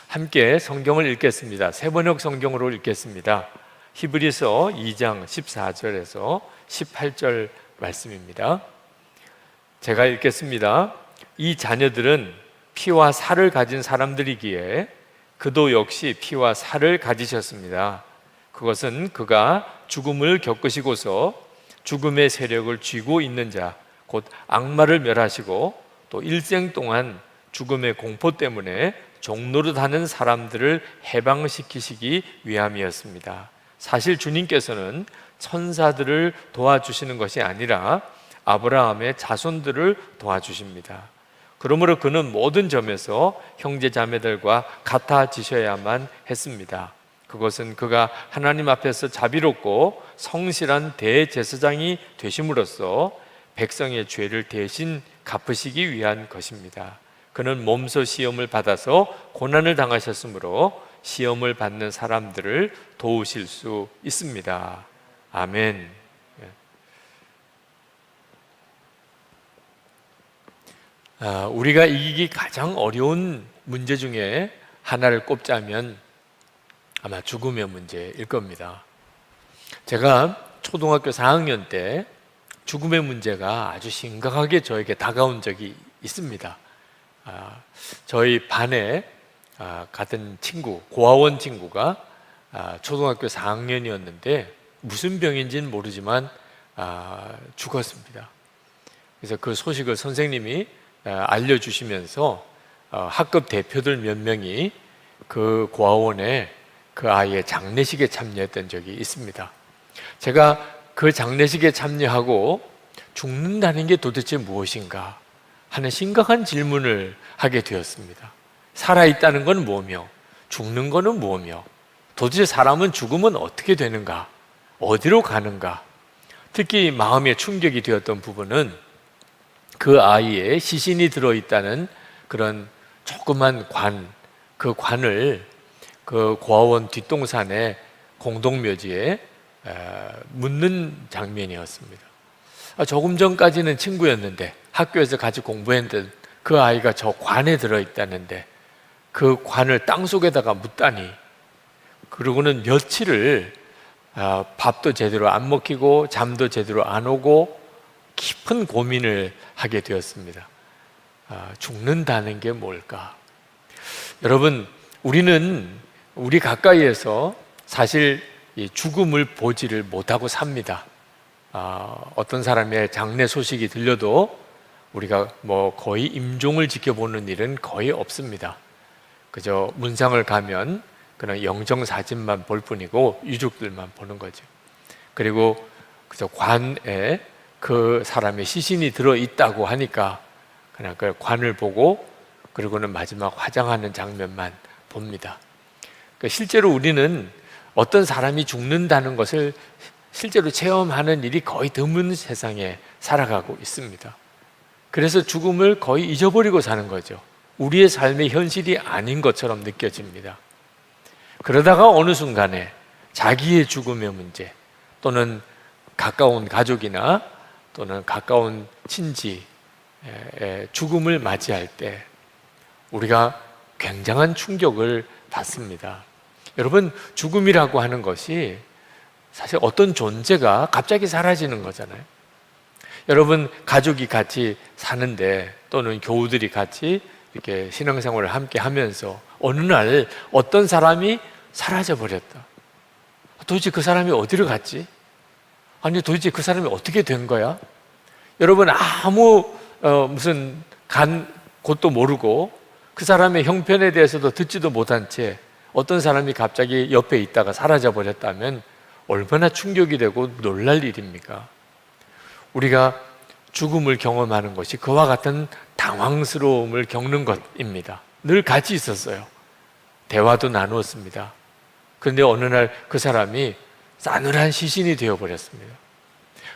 함께 성경을 읽겠습니다. 세번역 성경으로 읽겠습니다. 히브리서 2장 14절에서 18절 말씀입니다. 제가 읽겠습니다. 이 자녀들은 피와 살을 가진 사람들이기에 그도 역시 피와 살을 가지셨습니다. 그것은 그가 죽음을 겪으시고서 죽음의 세력을 쥐고 있는 자, 곧 악마를 멸하시고 또 일생 동안 죽음의 공포 때문에 종노릇하는 사람들을 해방시키시기 위함이었습니다. 사실 주님께서는 천사들을 도와주시는 것이 아니라 아브라함의 자손들을 도와주십니다. 그러므로 그는 모든 점에서 형제 자매들과 같아지셔야만 했습니다. 그것은 그가 하나님 앞에서 자비롭고 성실한 대제사장이 되심으로써 백성의 죄를 대신 갚으시기 위한 것입니다. 그는 몸소 시험을 받아서 고난을 당하셨으므로 시험을 받는 사람들을 도우실 수 있습니다. 아멘. 우리가 이기기 가장 어려운 문제 중에 하나를 꼽자면 아마 죽음의 문제일 겁니다. 제가 초등학교 4학년 때 죽음의 문제가 아주 심각하게 저에게 다가온 적이 있습니다. 저희 반에 같은 친구, 고아원 친구가 초등학교 4학년이었는데 무슨 병인지는 모르지만 죽었습니다. 그래서 그 소식을 선생님이 알려주시면서 학급 대표들 몇 명이 그 고아원에 그 아이의 장례식에 참여했던 적이 있습니다. 제가 그 장례식에 참여하고 죽는다는 게 도대체 무엇인가 하는 심각한 질문을 하게 되었습니다. 살아있다는 건 뭐며 죽는 거는 뭐며 도대체 사람은 죽으면 어떻게 되는가, 어디로 가는가. 특히 마음에 충격이 되었던 부분은 그 아이의 시신이 들어있다는 그런 조그만 관, 그 관을 그 고아원 뒷동산의 공동묘지에 묻는 장면이었습니다. 조금 전까지는 친구였는데 학교에서 같이 공부했던 그 아이가 저 관에 들어있다는데 그 관을 땅속에다가 묻다니, 그러고는 며칠을 밥도 제대로 안 먹히고 잠도 제대로 안 오고 깊은 고민을 하게 되었습니다. 죽는다는 게 뭘까? 여러분, 우리 가까이에서 사실 이 죽음을 보지를 못하고 삽니다. 어떤 사람의 장례 소식이 들려도 우리가 거의 임종을 지켜보는 일은 거의 없습니다. 그저 문상을 가면 그냥 영정사진만 볼 뿐이고 유족들만 보는 거죠. 그리고 그저 관에 그 사람의 시신이 들어있다고 하니까 그냥 그 관을 보고 그리고는 마지막 화장하는 장면만 봅니다. 실제로 우리는 어떤 사람이 죽는다는 것을 실제로 체험하는 일이 거의 드문 세상에 살아가고 있습니다. 그래서 죽음을 거의 잊어버리고 사는 거죠. 우리의 삶의 현실이 아닌 것처럼 느껴집니다. 그러다가 어느 순간에 자기의 죽음의 문제 또는 가까운 가족이나 또는 가까운 친지의 죽음을 맞이할 때 우리가 굉장한 충격을 받습니다. 여러분, 죽음이라고 하는 것이 사실 어떤 존재가 갑자기 사라지는 거잖아요. 여러분, 가족이 같이 사는데 또는 교우들이 같이 이렇게 신앙생활을 함께 하면서 어느 날 어떤 사람이 사라져 버렸다. 도대체 그 사람이 어디로 갔지? 아니, 도대체 그 사람이 어떻게 된 거야? 여러분, 아무 무슨 간 곳도 모르고 그 사람의 형편에 대해서도 듣지도 못한 채 어떤 사람이 갑자기 옆에 있다가 사라져 버렸다면 얼마나 충격이 되고 놀랄 일입니까? 우리가 죽음을 경험하는 것이 그와 같은 당황스러움을 겪는 것입니다. 늘 같이 있었어요. 대화도 나누었습니다. 그런데 어느 날 그 사람이 싸늘한 시신이 되어버렸습니다.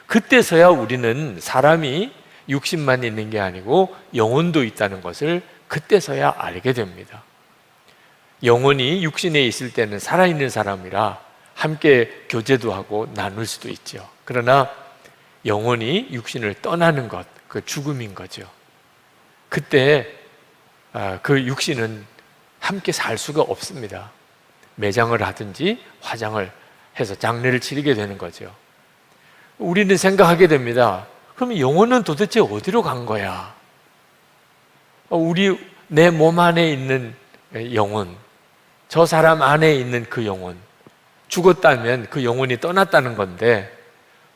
그때서야 우리는 사람이 육신만 있는 게 아니고 영혼도 있다는 것을 그때서야 알게 됩니다. 영혼이 육신에 있을 때는 살아있는 사람이라 함께 교제도 하고 나눌 수도 있죠. 그러나 영혼이 육신을 떠나는 것, 그 죽음인 거죠. 그때 그 육신은 함께 살 수가 없습니다. 매장을 하든지 화장을 해서 장례를 치르게 되는 거죠. 우리는 생각하게 됩니다. 그럼 영혼은 도대체 어디로 간 거야? 내 몸 안에 있는 영혼, 저 사람 안에 있는 그 영혼, 죽었다면 그 영혼이 떠났다는 건데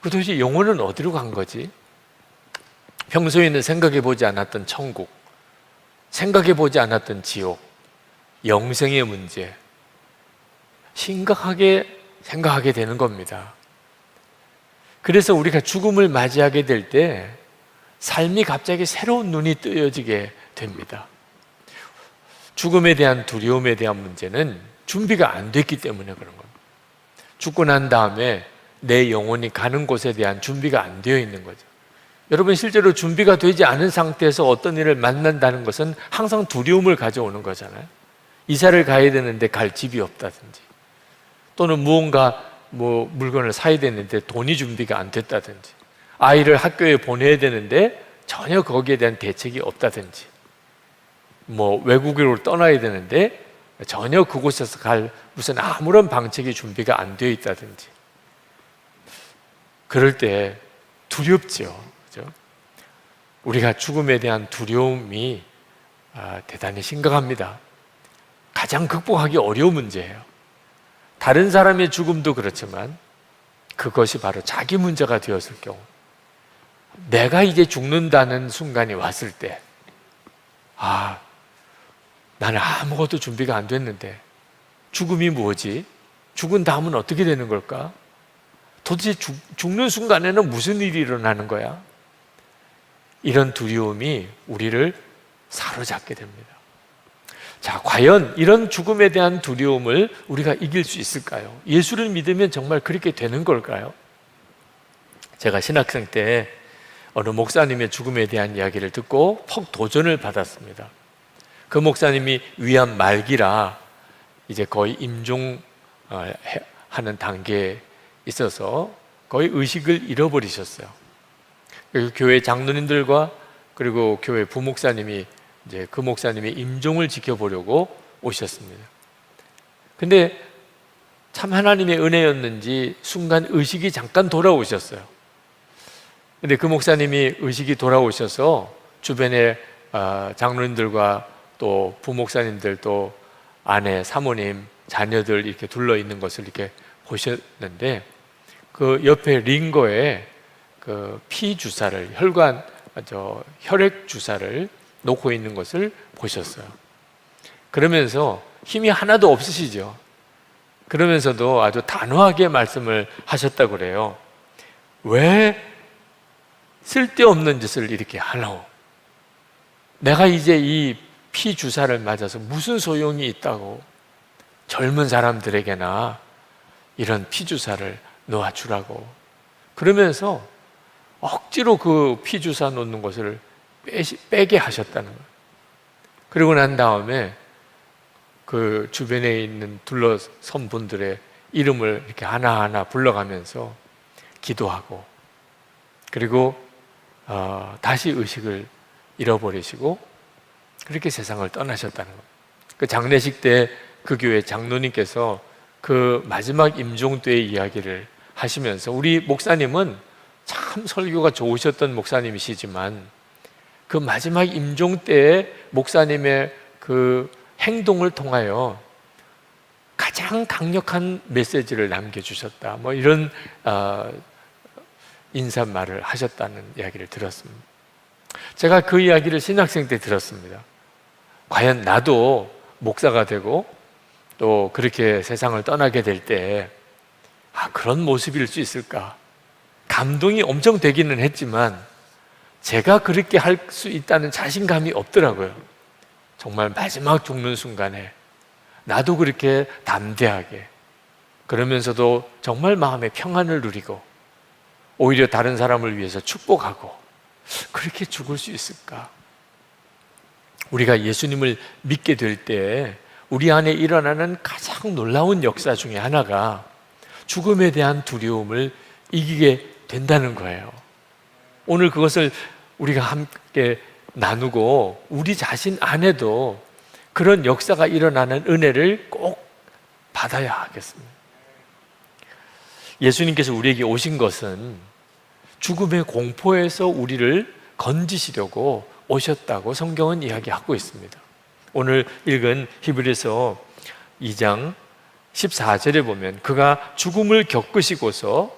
그 도대체 영혼은 어디로 간 거지? 평소에는 생각해 보지 않았던 천국, 생각해 보지 않았던 지옥, 영생의 문제, 심각하게 생각하게 되는 겁니다. 그래서 우리가 죽음을 맞이하게 될 때 삶이 갑자기 새로운 눈이 뜨여지게 됩니다. 죽음에 대한 두려움에 대한 문제는 준비가 안 됐기 때문에 그런 겁니다. 죽고 난 다음에 내 영혼이 가는 곳에 대한 준비가 안 되어 있는 거죠. 여러분, 실제로 준비가 되지 않은 상태에서 어떤 일을 만난다는 것은 항상 두려움을 가져오는 거잖아요. 이사를 가야 되는데 갈 집이 없다든지, 또는 무언가 물건을 사야 되는데 돈이 준비가 안 됐다든지, 아이를 학교에 보내야 되는데 전혀 거기에 대한 대책이 없다든지, 외국으로 떠나야 되는데 전혀 그곳에서 갈 무슨 아무런 방책이 준비가 안 되어 있다든지, 그럴 때 두렵죠. 그죠? 우리가 죽음에 대한 두려움이 대단히 심각합니다. 가장 극복하기 어려운 문제예요. 다른 사람의 죽음도 그렇지만 그것이 바로 자기 문제가 되었을 경우, 내가 이제 죽는다는 순간이 왔을 때, 나는 아무것도 준비가 안 됐는데 죽음이 뭐지? 죽은 다음은 어떻게 되는 걸까? 도대체 죽는 순간에는 무슨 일이 일어나는 거야? 이런 두려움이 우리를 사로잡게 됩니다. 자, 과연 이런 죽음에 대한 두려움을 우리가 이길 수 있을까요? 예수를 믿으면 정말 그렇게 되는 걸까요? 제가 신학생 때 어느 목사님의 죽음에 대한 이야기를 듣고 퍽 도전을 받았습니다. 그 목사님이 위암 말기라 이제 거의 임종하는 단계에 있어서 거의 의식을 잃어버리셨어요. 그리고 교회 장로님들과 그리고 교회 부목사님이 이제 그 목사님의 임종을 지켜보려고 오셨습니다. 근데 참 하나님의 은혜였는지 순간 의식이 잠깐 돌아오셨어요. 근데 그 목사님이 의식이 돌아오셔서 주변에 장로님들과 또 부목사님들, 또 아내, 사모님, 자녀들 이렇게 둘러 있는 것을 이렇게 보셨는데, 그 옆에 링거에 그 피 주사를, 혈액 주사를 놓고 있는 것을 보셨어요. 그러면서 힘이 하나도 없으시죠. 그러면서도 아주 단호하게 말씀을 하셨다고 그래요. 왜 쓸데없는 짓을 이렇게 하노? 내가 이제 이 피 주사를 맞아서 무슨 소용이 있다고 젊은 사람들에게나 이런 피 주사를 놓아주라고. 그러면서 억지로 그 피 주사 놓는 것을 빼게 하셨다는 거예요. 그리고 난 다음에 그 주변에 있는 둘러선 분들의 이름을 이렇게 하나하나 불러가면서 기도하고, 그리고 다시 의식을 잃어버리시고 그렇게 세상을 떠나셨다는 거예요. 그 장례식 때 그 교회 장로님께서 그 마지막 임종 때의 이야기를 하시면서, 우리 목사님은 참 설교가 좋으셨던 목사님이시지만 그 마지막 임종 때의 목사님의 그 행동을 통하여 가장 강력한 메시지를 남겨주셨다, 이런 인사말을 하셨다는 이야기를 들었습니다. 제가 그 이야기를 신학생 때 들었습니다. 과연 나도 목사가 되고 또 그렇게 세상을 떠나게 될 때 그런 모습일 수 있을까? 감동이 엄청 되기는 했지만 제가 그렇게 할 수 있다는 자신감이 없더라고요. 정말 마지막 죽는 순간에 나도 그렇게 담대하게, 그러면서도 정말 마음의 평안을 누리고 오히려 다른 사람을 위해서 축복하고 그렇게 죽을 수 있을까? 우리가 예수님을 믿게 될 때 우리 안에 일어나는 가장 놀라운 역사 중에 하나가 죽음에 대한 두려움을 이기게 된다는 거예요. 오늘 그것을 우리가 함께 나누고 우리 자신 안에도 그런 역사가 일어나는 은혜를 꼭 받아야 하겠습니다. 예수님께서 우리에게 오신 것은 죽음의 공포에서 우리를 건지시려고 오셨다고 성경은 이야기하고 있습니다. 오늘 읽은 히브리서 2장 14절에 보면 그가 죽음을 겪으시고서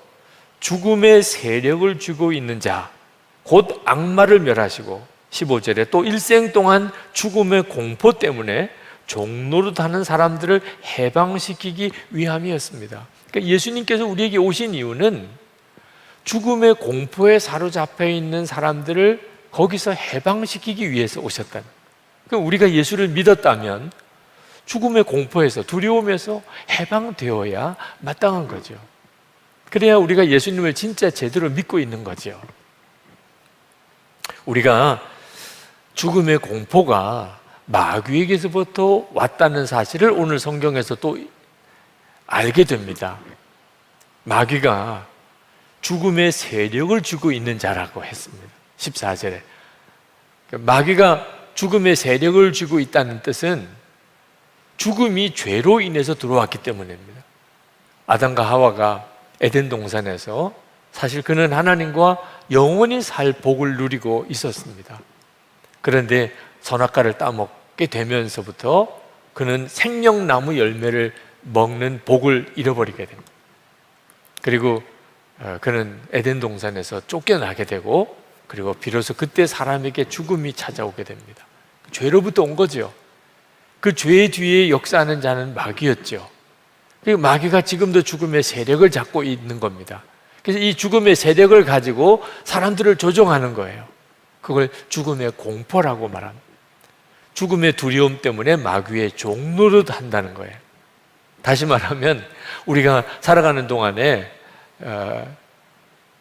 죽음의 세력을 쥐고 있는 자, 곧 악마를 멸하시고 15절에 또 일생 동안 죽음의 공포 때문에 종노릇하는 사람들을 해방시키기 위함이었습니다. 그러니까 예수님께서 우리에게 오신 이유는 죽음의 공포에 사로잡혀 있는 사람들을 거기서 해방시키기 위해서 오셨다는. 그러니까 우리가 예수를 믿었다면 죽음의 공포에서, 두려움에서 해방되어야 마땅한 거죠. 그래야 우리가 예수님을 진짜 제대로 믿고 있는 거죠. 우리가 죽음의 공포가 마귀에게서부터 왔다는 사실을 오늘 성경에서 또 알게 됩니다. 마귀가 죽음의 세력을 쥐고 있는 자라고 했습니다. 14절에. 마귀가 죽음의 세력을 쥐고 있다는 뜻은 죽음이 죄로 인해서 들어왔기 때문입니다. 아담과 하와가 에덴 동산에서 사실 그는 하나님과 영원히 살 복을 누리고 있었습니다. 그런데 선악과를 따먹게 되면서부터 그는 생명나무 열매를 먹는 복을 잃어버리게 됩니다. 그리고 그는 에덴 동산에서 쫓겨나게 되고, 그리고 비로소 그때 사람에게 죽음이 찾아오게 됩니다. 죄로부터 온 거죠. 그 죄 뒤에 역사하는 자는 마귀였죠. 그리고 마귀가 지금도 죽음의 세력을 잡고 있는 겁니다. 그래서 이 죽음의 세력을 가지고 사람들을 조종하는 거예요. 그걸 죽음의 공포라고 말합니다. 죽음의 두려움 때문에 마귀의 종노릇 한다는 거예요. 다시 말하면 우리가 살아가는 동안에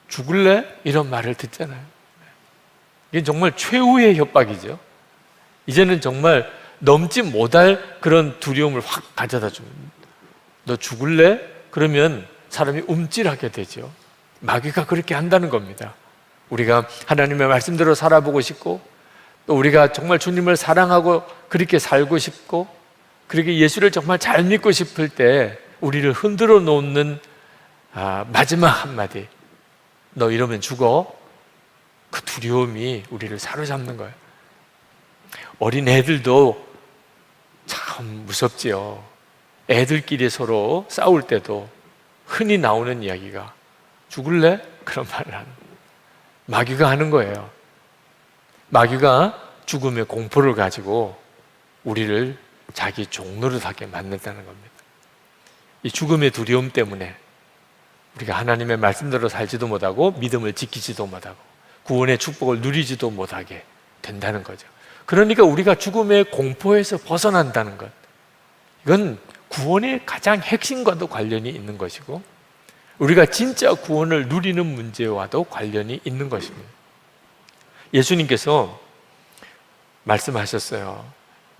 죽을래? 이런 말을 듣잖아요. 이게 정말 최후의 협박이죠. 이제는 정말 넘지 못할 그런 두려움을 확 가져다 줍니다. 너 죽을래? 그러면 사람이 움찔하게 되죠. 마귀가 그렇게 한다는 겁니다. 우리가 하나님의 말씀대로 살아보고 싶고, 또 우리가 정말 주님을 사랑하고 그렇게 살고 싶고, 그렇게 예수를 정말 잘 믿고 싶을 때 우리를 흔들어 놓는 마지막 한마디, 너 이러면 죽어. 그 두려움이 우리를 사로잡는 거예요. 어린 애들도 참 무섭지요. 애들끼리 서로 싸울 때도 흔히 나오는 이야기가 죽을래? 그런 말을 하는 거예요. 마귀가 하는 거예요. 마귀가 죽음의 공포를 가지고 우리를 자기 종노릇하게 만든다는 겁니다. 이 죽음의 두려움 때문에 우리가 하나님의 말씀대로 살지도 못하고 믿음을 지키지도 못하고 구원의 축복을 누리지도 못하게 된다는 거죠. 그러니까 우리가 죽음의 공포에서 벗어난다는 것, 이건 구원의 가장 핵심과도 관련이 있는 것이고 우리가 진짜 구원을 누리는 문제와도 관련이 있는 것입니다. 예수님께서 말씀하셨어요.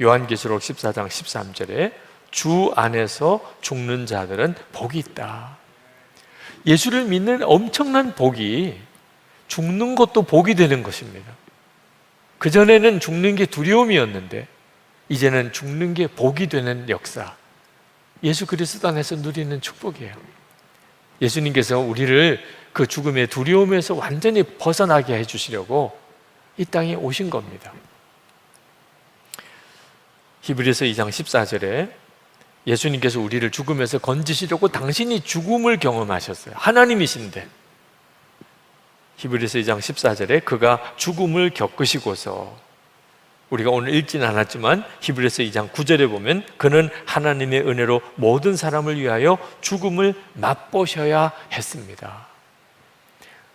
요한계시록 14장 13절에 주 안에서 죽는 자들은 복이 있다. 예수를 믿는 엄청난 복이 죽는 것도 복이 되는 것입니다. 그전에는 죽는 게 두려움이었는데 이제는 죽는 게 복이 되는 역사, 예수 그리스도 안에서 누리는 축복이에요. 예수님께서 우리를 그 죽음의 두려움에서 완전히 벗어나게 해주시려고 이 땅에 오신 겁니다. 히브리서 2장 14절에 예수님께서 우리를 죽음에서 건지시려고 당신이 죽음을 경험하셨어요. 하나님이신데. 히브리서 2장 14절에 그가 죽음을 겪으시고서, 우리가 오늘 읽지는 않았지만 히브리서 2장 9절에 보면 그는 하나님의 은혜로 모든 사람을 위하여 죽음을 맛보셔야 했습니다.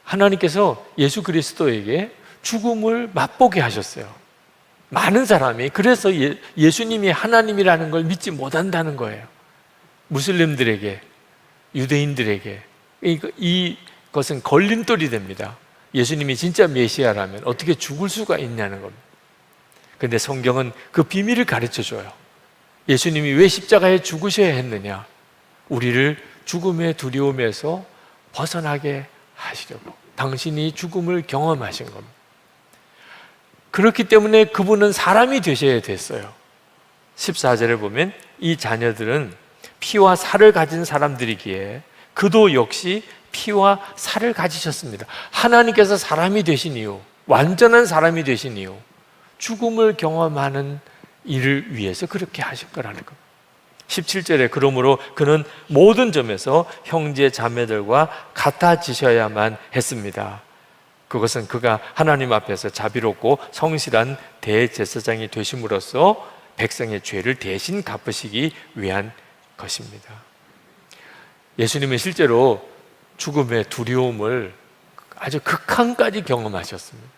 하나님께서 예수 그리스도에게 죽음을 맛보게 하셨어요. 많은 사람이 그래서 예수님이 하나님이라는 걸 믿지 못한다는 거예요. 무슬림들에게, 유대인들에게 이것은 걸림돌이 됩니다. 예수님이 진짜 메시아라면 어떻게 죽을 수가 있냐는 겁니다. 그런데 성경은 그 비밀을 가르쳐줘요. 예수님이 왜 십자가에 죽으셔야 했느냐? 우리를 죽음의 두려움에서 벗어나게 하시려고. 당신이 죽음을 경험하신 겁니다. 그렇기 때문에 그분은 사람이 되셔야 됐어요. 14절에 보면 이 자녀들은 피와 살을 가진 사람들이기에 그도 역시 피와 살을 가지셨습니다. 하나님께서 사람이 되신 이유, 완전한 사람이 되신 이유, 죽음을 경험하는 일을 위해서 그렇게 하실 거라는 겁니다. 17절에 그러므로 그는 모든 점에서 형제 자매들과 같아지셔야만 했습니다. 그것은 그가 하나님 앞에서 자비롭고 성실한 대제사장이 되심으로써 백성의 죄를 대신 갚으시기 위한 것입니다. 예수님은 실제로 죽음의 두려움을 아주 극한까지 경험하셨습니다.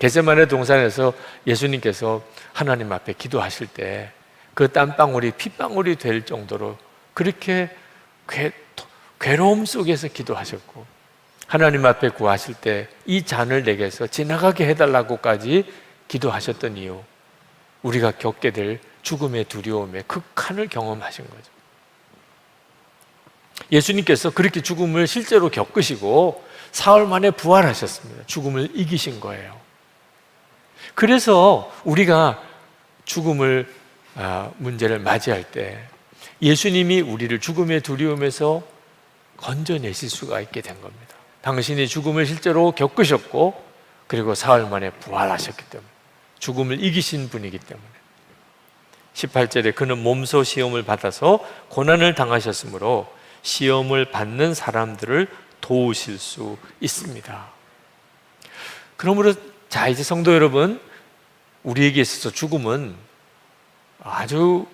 겟세마네 동산에서 예수님께서 하나님 앞에 기도하실 때 그 땀방울이 핏방울이 될 정도로 그렇게 괴로움 속에서 기도하셨고, 하나님 앞에 구하실 때 이 잔을 내게서 지나가게 해달라고까지 기도하셨던 이유, 우리가 겪게 될 죽음의 두려움의 극한을 경험하신 거죠. 예수님께서 그렇게 죽음을 실제로 겪으시고 사흘 만에 부활하셨습니다. 죽음을 이기신 거예요. 그래서 우리가 죽음을 문제를 맞이할 때 예수님이 우리를 죽음의 두려움에서 건져내실 수가 있게 된 겁니다. 당신이 죽음을 실제로 겪으셨고 그리고 사흘 만에 부활하셨기 때문에, 죽음을 이기신 분이기 때문에. 18절에 그는 몸소 시험을 받아서 고난을 당하셨으므로 시험을 받는 사람들을 도우실 수 있습니다. 그러므로 자, 이제 성도 여러분, 우리에게 있어서 죽음은 아주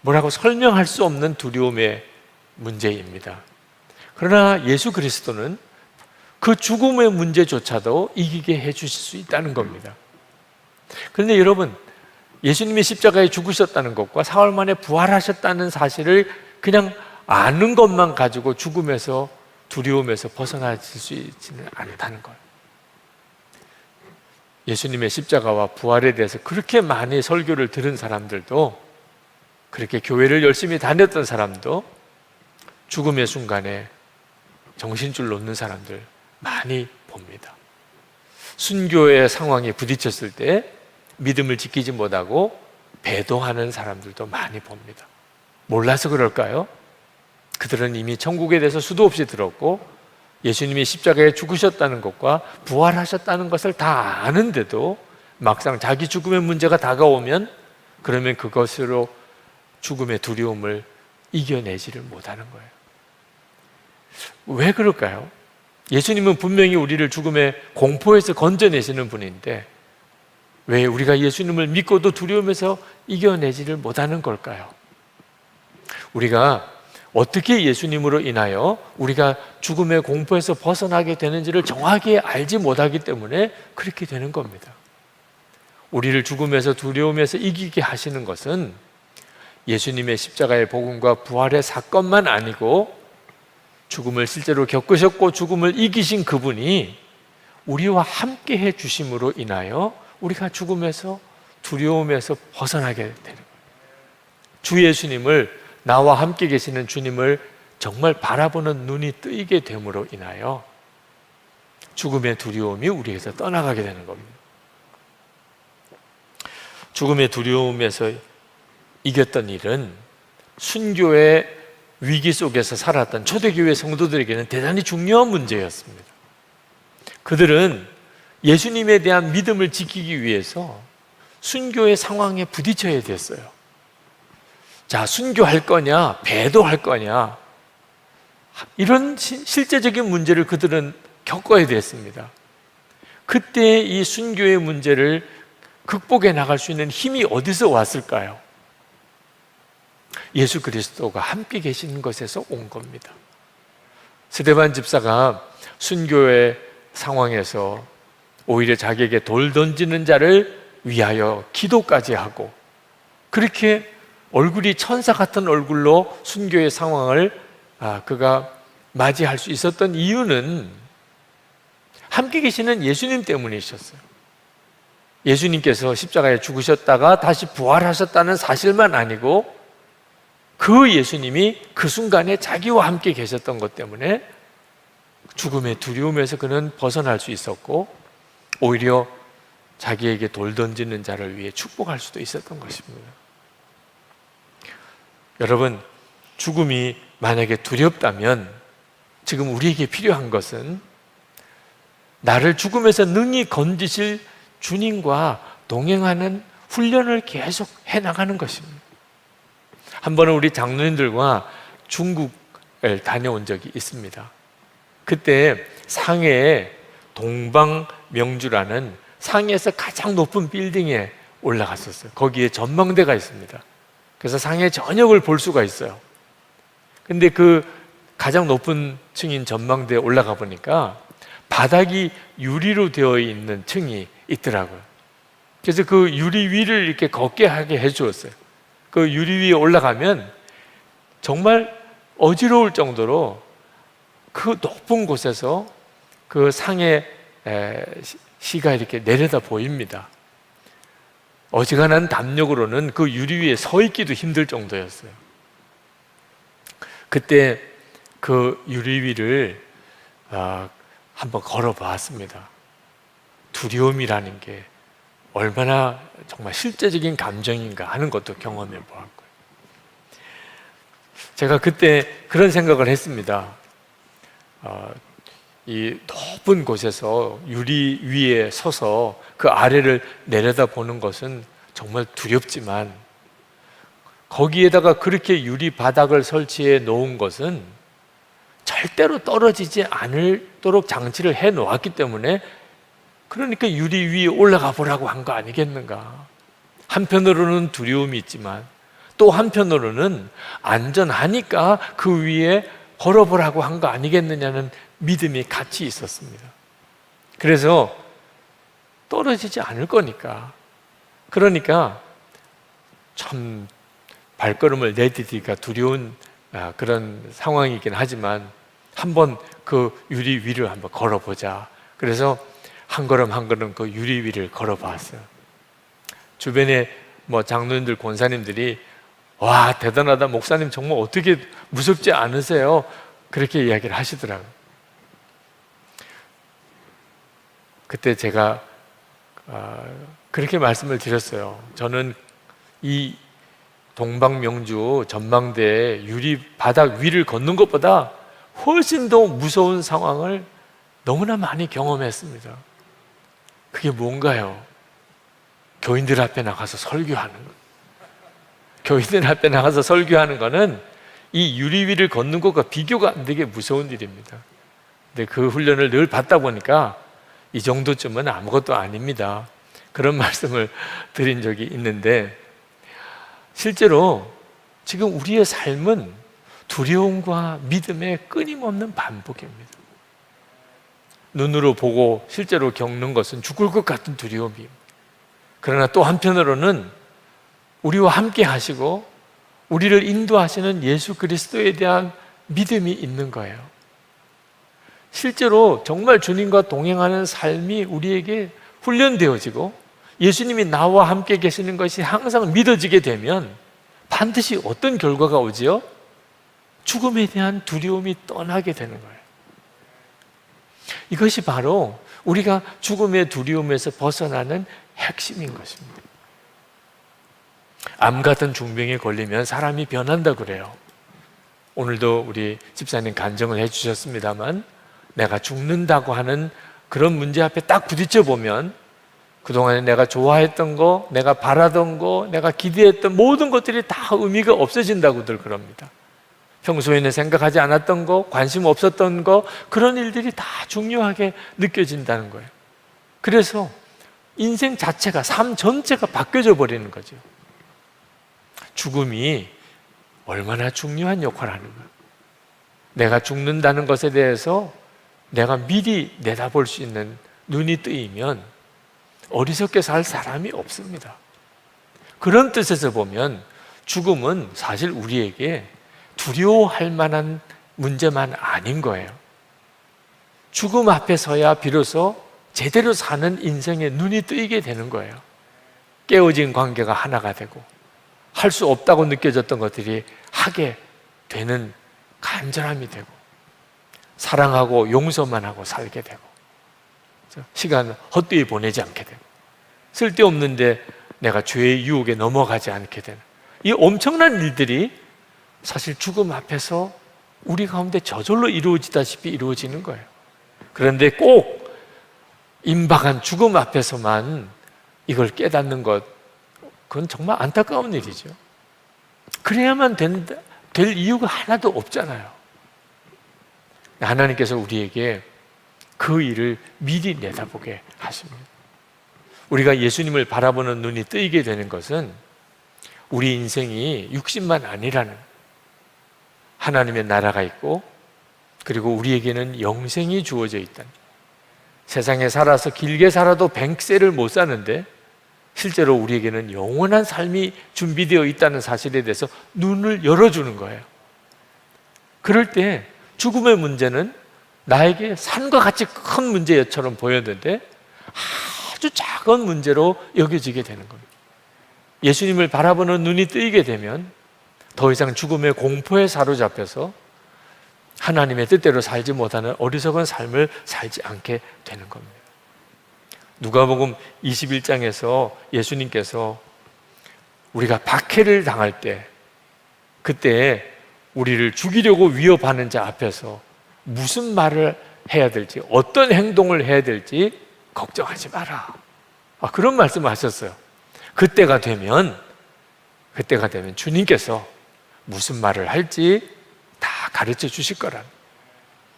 뭐라고 설명할 수 없는 두려움의 문제입니다. 그러나 예수 그리스도는 그 죽음의 문제조차도 이기게 해주실 수 있다는 겁니다. 그런데 여러분, 예수님이 십자가에 죽으셨다는 것과 사흘 만에 부활하셨다는 사실을 그냥 아는 것만 가지고 죽음에서, 두려움에서 벗어나질 수 있지는 않다는 거예요. 예수님의 십자가와 부활에 대해서 그렇게 많이 설교를 들은 사람들도, 그렇게 교회를 열심히 다녔던 사람도 죽음의 순간에 정신줄 놓는 사람들 많이 봅니다. 순교의 상황에 부딪혔을 때 믿음을 지키지 못하고 배도하는 사람들도 많이 봅니다. 몰라서 그럴까요? 그들은 이미 천국에 대해서 수도 없이 들었고 예수님이 십자가에 죽으셨다는 것과 부활하셨다는 것을 다 아는데도 막상 자기 죽음의 문제가 다가오면 그러면 그것으로 죽음의 두려움을 이겨내지를 못하는 거예요. 왜 그럴까요? 예수님은 분명히 우리를 죽음의 공포에서 건져내시는 분인데 왜 우리가 예수님을 믿고도 두려움에서 이겨내지를 못하는 걸까요? 우리가 어떻게 예수님으로 인하여 우리가 죽음의 공포에서 벗어나게 되는지를 정확히 알지 못하기 때문에 그렇게 되는 겁니다. 우리를 죽음에서 두려움에서 이기게 하시는 것은 예수님의 십자가의 복음과 부활의 사건만 아니고 죽음을 실제로 겪으셨고 죽음을 이기신 그분이 우리와 함께 해 주심으로 인하여 우리가 죽음에서, 두려움에서 벗어나게 되는 거예요. 주 예수님을, 나와 함께 계시는 주님을 정말 바라보는 눈이 뜨이게 됨으로 인하여 죽음의 두려움이 우리에게서 떠나가게 되는 겁니다. 죽음의 두려움에서 이겼던 일은 순교의 위기 속에서 살았던 초대교회 성도들에게는 대단히 중요한 문제였습니다. 그들은 예수님에 대한 믿음을 지키기 위해서 순교의 상황에 부딪혀야 됐어요. 자, 순교할 거냐, 배도할 거냐, 이런 실제적인 문제를 그들은 겪어야 됐습니다. 그때 이 순교의 문제를 극복해 나갈 수 있는 힘이 어디서 왔을까요? 예수 그리스도가 함께 계시는 것에서 온 겁니다. 스데반 집사가 순교의 상황에서 오히려 자기에게 돌 던지는 자를 위하여 기도까지 하고 그렇게 얼굴이 천사 같은 얼굴로 순교의 상황을 그가 맞이할 수 있었던 이유는 함께 계시는 예수님 때문이셨어요. 예수님께서 십자가에 죽으셨다가 다시 부활하셨다는 사실만 아니고 그 예수님이 그 순간에 자기와 함께 계셨던 것 때문에 죽음의 두려움에서 그는 벗어날 수 있었고 오히려 자기에게 돌 던지는 자를 위해 축복할 수도 있었던 것입니다. 여러분, 죽음이 만약에 두렵다면 지금 우리에게 필요한 것은 나를 죽음에서 능히 건지실 주님과 동행하는 훈련을 계속 해나가는 것입니다. 한 번은 우리 장로님들과 중국을 다녀온 적이 있습니다. 그때 상해에 동방명주라는 상해에서 가장 높은 빌딩에 올라갔었어요. 거기에 전망대가 있습니다. 그래서 상해 전역을 볼 수가 있어요. 근데 그 가장 높은 층인 전망대에 올라가 보니까 바닥이 유리로 되어 있는 층이 있더라고요. 그래서 그 유리 위를 이렇게 걷게 하게 해주었어요. 그 유리 위에 올라가면 정말 어지러울 정도로 그 높은 곳에서 그 상해 시가 이렇게 내려다 보입니다. 어지간한 담력으로는 그 유리 위에 서 있기도 힘들 정도였어요. 그때 그 유리 위를 한번 걸어 봤습니다. 두려움이라는 게 얼마나 정말 실제적인 감정인가 하는 것도 경험해 보았고요. 제가 그때 그런 생각을 했습니다. 이 높은 곳에서 유리 위에 서서 그 아래를 내려다보는 것은 정말 두렵지만 거기에다가 그렇게 유리 바닥을 설치해 놓은 것은 절대로 떨어지지 않도록 장치를 해 놓았기 때문에, 그러니까 유리 위에 올라가 보라고 한 거 아니겠는가. 한편으로는 두려움이 있지만 또 한편으로는 안전하니까 그 위에 걸어보라고 한 거 아니겠느냐는 믿음이 같이 있었습니다. 그래서 떨어지지 않을 거니까, 그러니까 참 발걸음을 내디디기가 두려운 그런 상황이긴 하지만 한번 그 유리 위를 한번 걸어보자. 그래서 한 걸음 한 걸음 그 유리 위를 걸어봤어요. 주변에 뭐 장로님들, 권사님들이 와, 대단하다, 목사님 정말 어떻게 무섭지 않으세요? 그렇게 이야기를 하시더라고요. 그때 제가 그렇게 말씀을 드렸어요. 저는 이 동방명주 전망대 유리 바닥 위를 걷는 것보다 훨씬 더 무서운 상황을 너무나 많이 경험했습니다. 그게 뭔가요? 교인들 앞에 나가서 설교하는 거. 교인들 앞에 나가서 설교하는 거는 이 유리 위를 걷는 것과 비교가 안 되게 무서운 일입니다. 근데 그 훈련을 늘 받다 보니까 이 정도쯤은 아무것도 아닙니다. 그런 말씀을 드린 적이 있는데, 실제로 지금 우리의 삶은 두려움과 믿음의 끊임없는 반복입니다. 눈으로 보고 실제로 겪는 것은 죽을 것 같은 두려움입니다. 그러나 또 한편으로는 우리와 함께 하시고 우리를 인도하시는 예수 그리스도에 대한 믿음이 있는 거예요. 실제로 정말 주님과 동행하는 삶이 우리에게 훈련되어지고 예수님이 나와 함께 계시는 것이 항상 믿어지게 되면 반드시 어떤 결과가 오지요? 죽음에 대한 두려움이 떠나게 되는 거예요. 이것이 바로 우리가 죽음의 두려움에서 벗어나는 핵심인 것입니다. 암 같은 중병에 걸리면 사람이 변한다 그래요. 오늘도 우리 집사님 간증을 해주셨습니다만, 내가 죽는다고 하는 그런 문제 앞에 딱 부딪혀 보면 그동안에 내가 좋아했던 거, 내가 바라던 거, 내가 기대했던 모든 것들이 다 의미가 없어진다고들 그럽니다. 평소에는 생각하지 않았던 거, 관심 없었던 거, 그런 일들이 다 중요하게 느껴진다는 거예요. 그래서 인생 자체가, 삶 전체가 바뀌어져 버리는 거죠. 죽음이 얼마나 중요한 역할을 하는가. 내가 죽는다는 것에 대해서 내가 미리 내다볼 수 있는 눈이 뜨이면 어리석게 살 사람이 없습니다. 그런 뜻에서 보면 죽음은 사실 우리에게 두려워할 만한 문제만 아닌 거예요. 죽음 앞에 서야 비로소 제대로 사는 인생에 눈이 뜨이게 되는 거예요. 깨어진 관계가 하나가 되고 할 수 없다고 느껴졌던 것들이 하게 되는 간절함이 되고 사랑하고 용서만 하고 살게 되고 시간 헛되이 보내지 않게 되고 쓸데없는데 내가 죄의 유혹에 넘어가지 않게 되는 이 엄청난 일들이 사실 죽음 앞에서 우리 가운데 저절로 이루어지다시피 이루어지는 거예요. 그런데 꼭 임박한 죽음 앞에서만 이걸 깨닫는 것, 그건 정말 안타까운 일이죠. 그래야만 될 이유가 하나도 없잖아요. 하나님께서 우리에게 그 일을 미리 내다보게 하십니다. 우리가 예수님을 바라보는 눈이 뜨이게 되는 것은 우리 인생이 육신만 아니라는, 하나님의 나라가 있고 그리고 우리에게는 영생이 주어져 있다는, 세상에 살아서 길게 살아도 100세를 못 사는데 실제로 우리에게는 영원한 삶이 준비되어 있다는 사실에 대해서 눈을 열어주는 거예요. 그럴 때 죽음의 문제는 나에게 산과 같이 큰 문제처럼 보였는데 아주 작은 문제로 여겨지게 되는 겁니다. 예수님을 바라보는 눈이 뜨이게 되면 더 이상 죽음의 공포에 사로잡혀서 하나님의 뜻대로 살지 못하는 어리석은 삶을 살지 않게 되는 겁니다. 누가복음 21장에서 예수님께서 우리가 박해를 당할 때, 그때 우리를 죽이려고 위협하는 자 앞에서 무슨 말을 해야 될지, 어떤 행동을 해야 될지 걱정하지 마라, 그런 말씀을 하셨어요. 그때가 되면 주님께서 무슨 말을 할지 다 가르쳐 주실 거라.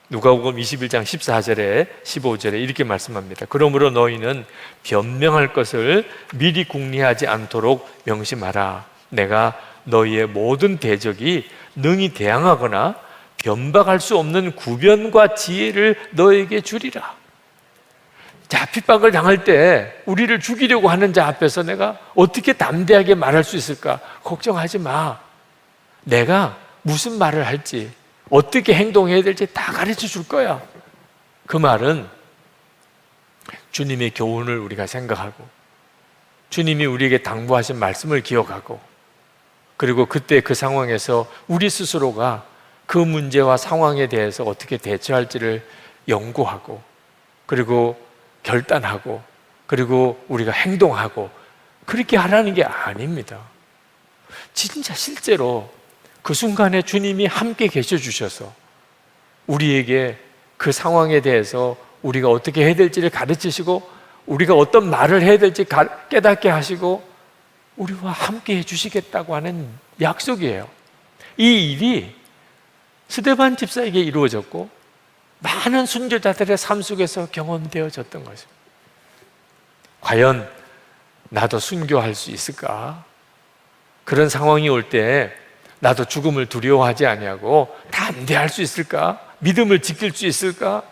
누가복음 21장 14절에 15절에 이렇게 말씀합니다. 그러므로 너희는 변명할 것을 미리 궁리하지 않도록 명심하라. 내가 너희의 모든 대적이 능히 대항하거나 변박할 수 없는 구변과 지혜를 너에게 주리라. 자, 핍박을 당할 때 우리를 죽이려고 하는 자 앞에서 내가 어떻게 담대하게 말할 수 있을까? 걱정하지 마. 내가 무슨 말을 할지, 어떻게 행동해야 될지 다 가르쳐 줄 거야. 그 말은 주님의 교훈을 우리가 생각하고, 주님이 우리에게 당부하신 말씀을 기억하고, 그리고 그때 그 상황에서 우리 스스로가 그 문제와 상황에 대해서 어떻게 대처할지를 연구하고, 그리고 결단하고, 그리고 우리가 행동하고, 그렇게 하라는 게 아닙니다. 진짜 실제로 그 순간에 주님이 함께 계셔 주셔서 우리에게 그 상황에 대해서 우리가 어떻게 해야 될지를 가르치시고, 우리가 어떤 말을 해야 될지 깨닫게 하시고 우리와 함께 해주시겠다고 하는 약속이에요. 이 일이 스데반 집사에게 이루어졌고 많은 순교자들의 삶 속에서 경험되어졌던 것입니다. 과연 나도 순교할 수 있을까? 그런 상황이 올 때 나도 죽음을 두려워하지 아니하고 담대할 수 있을까? 믿음을 지킬 수 있을까?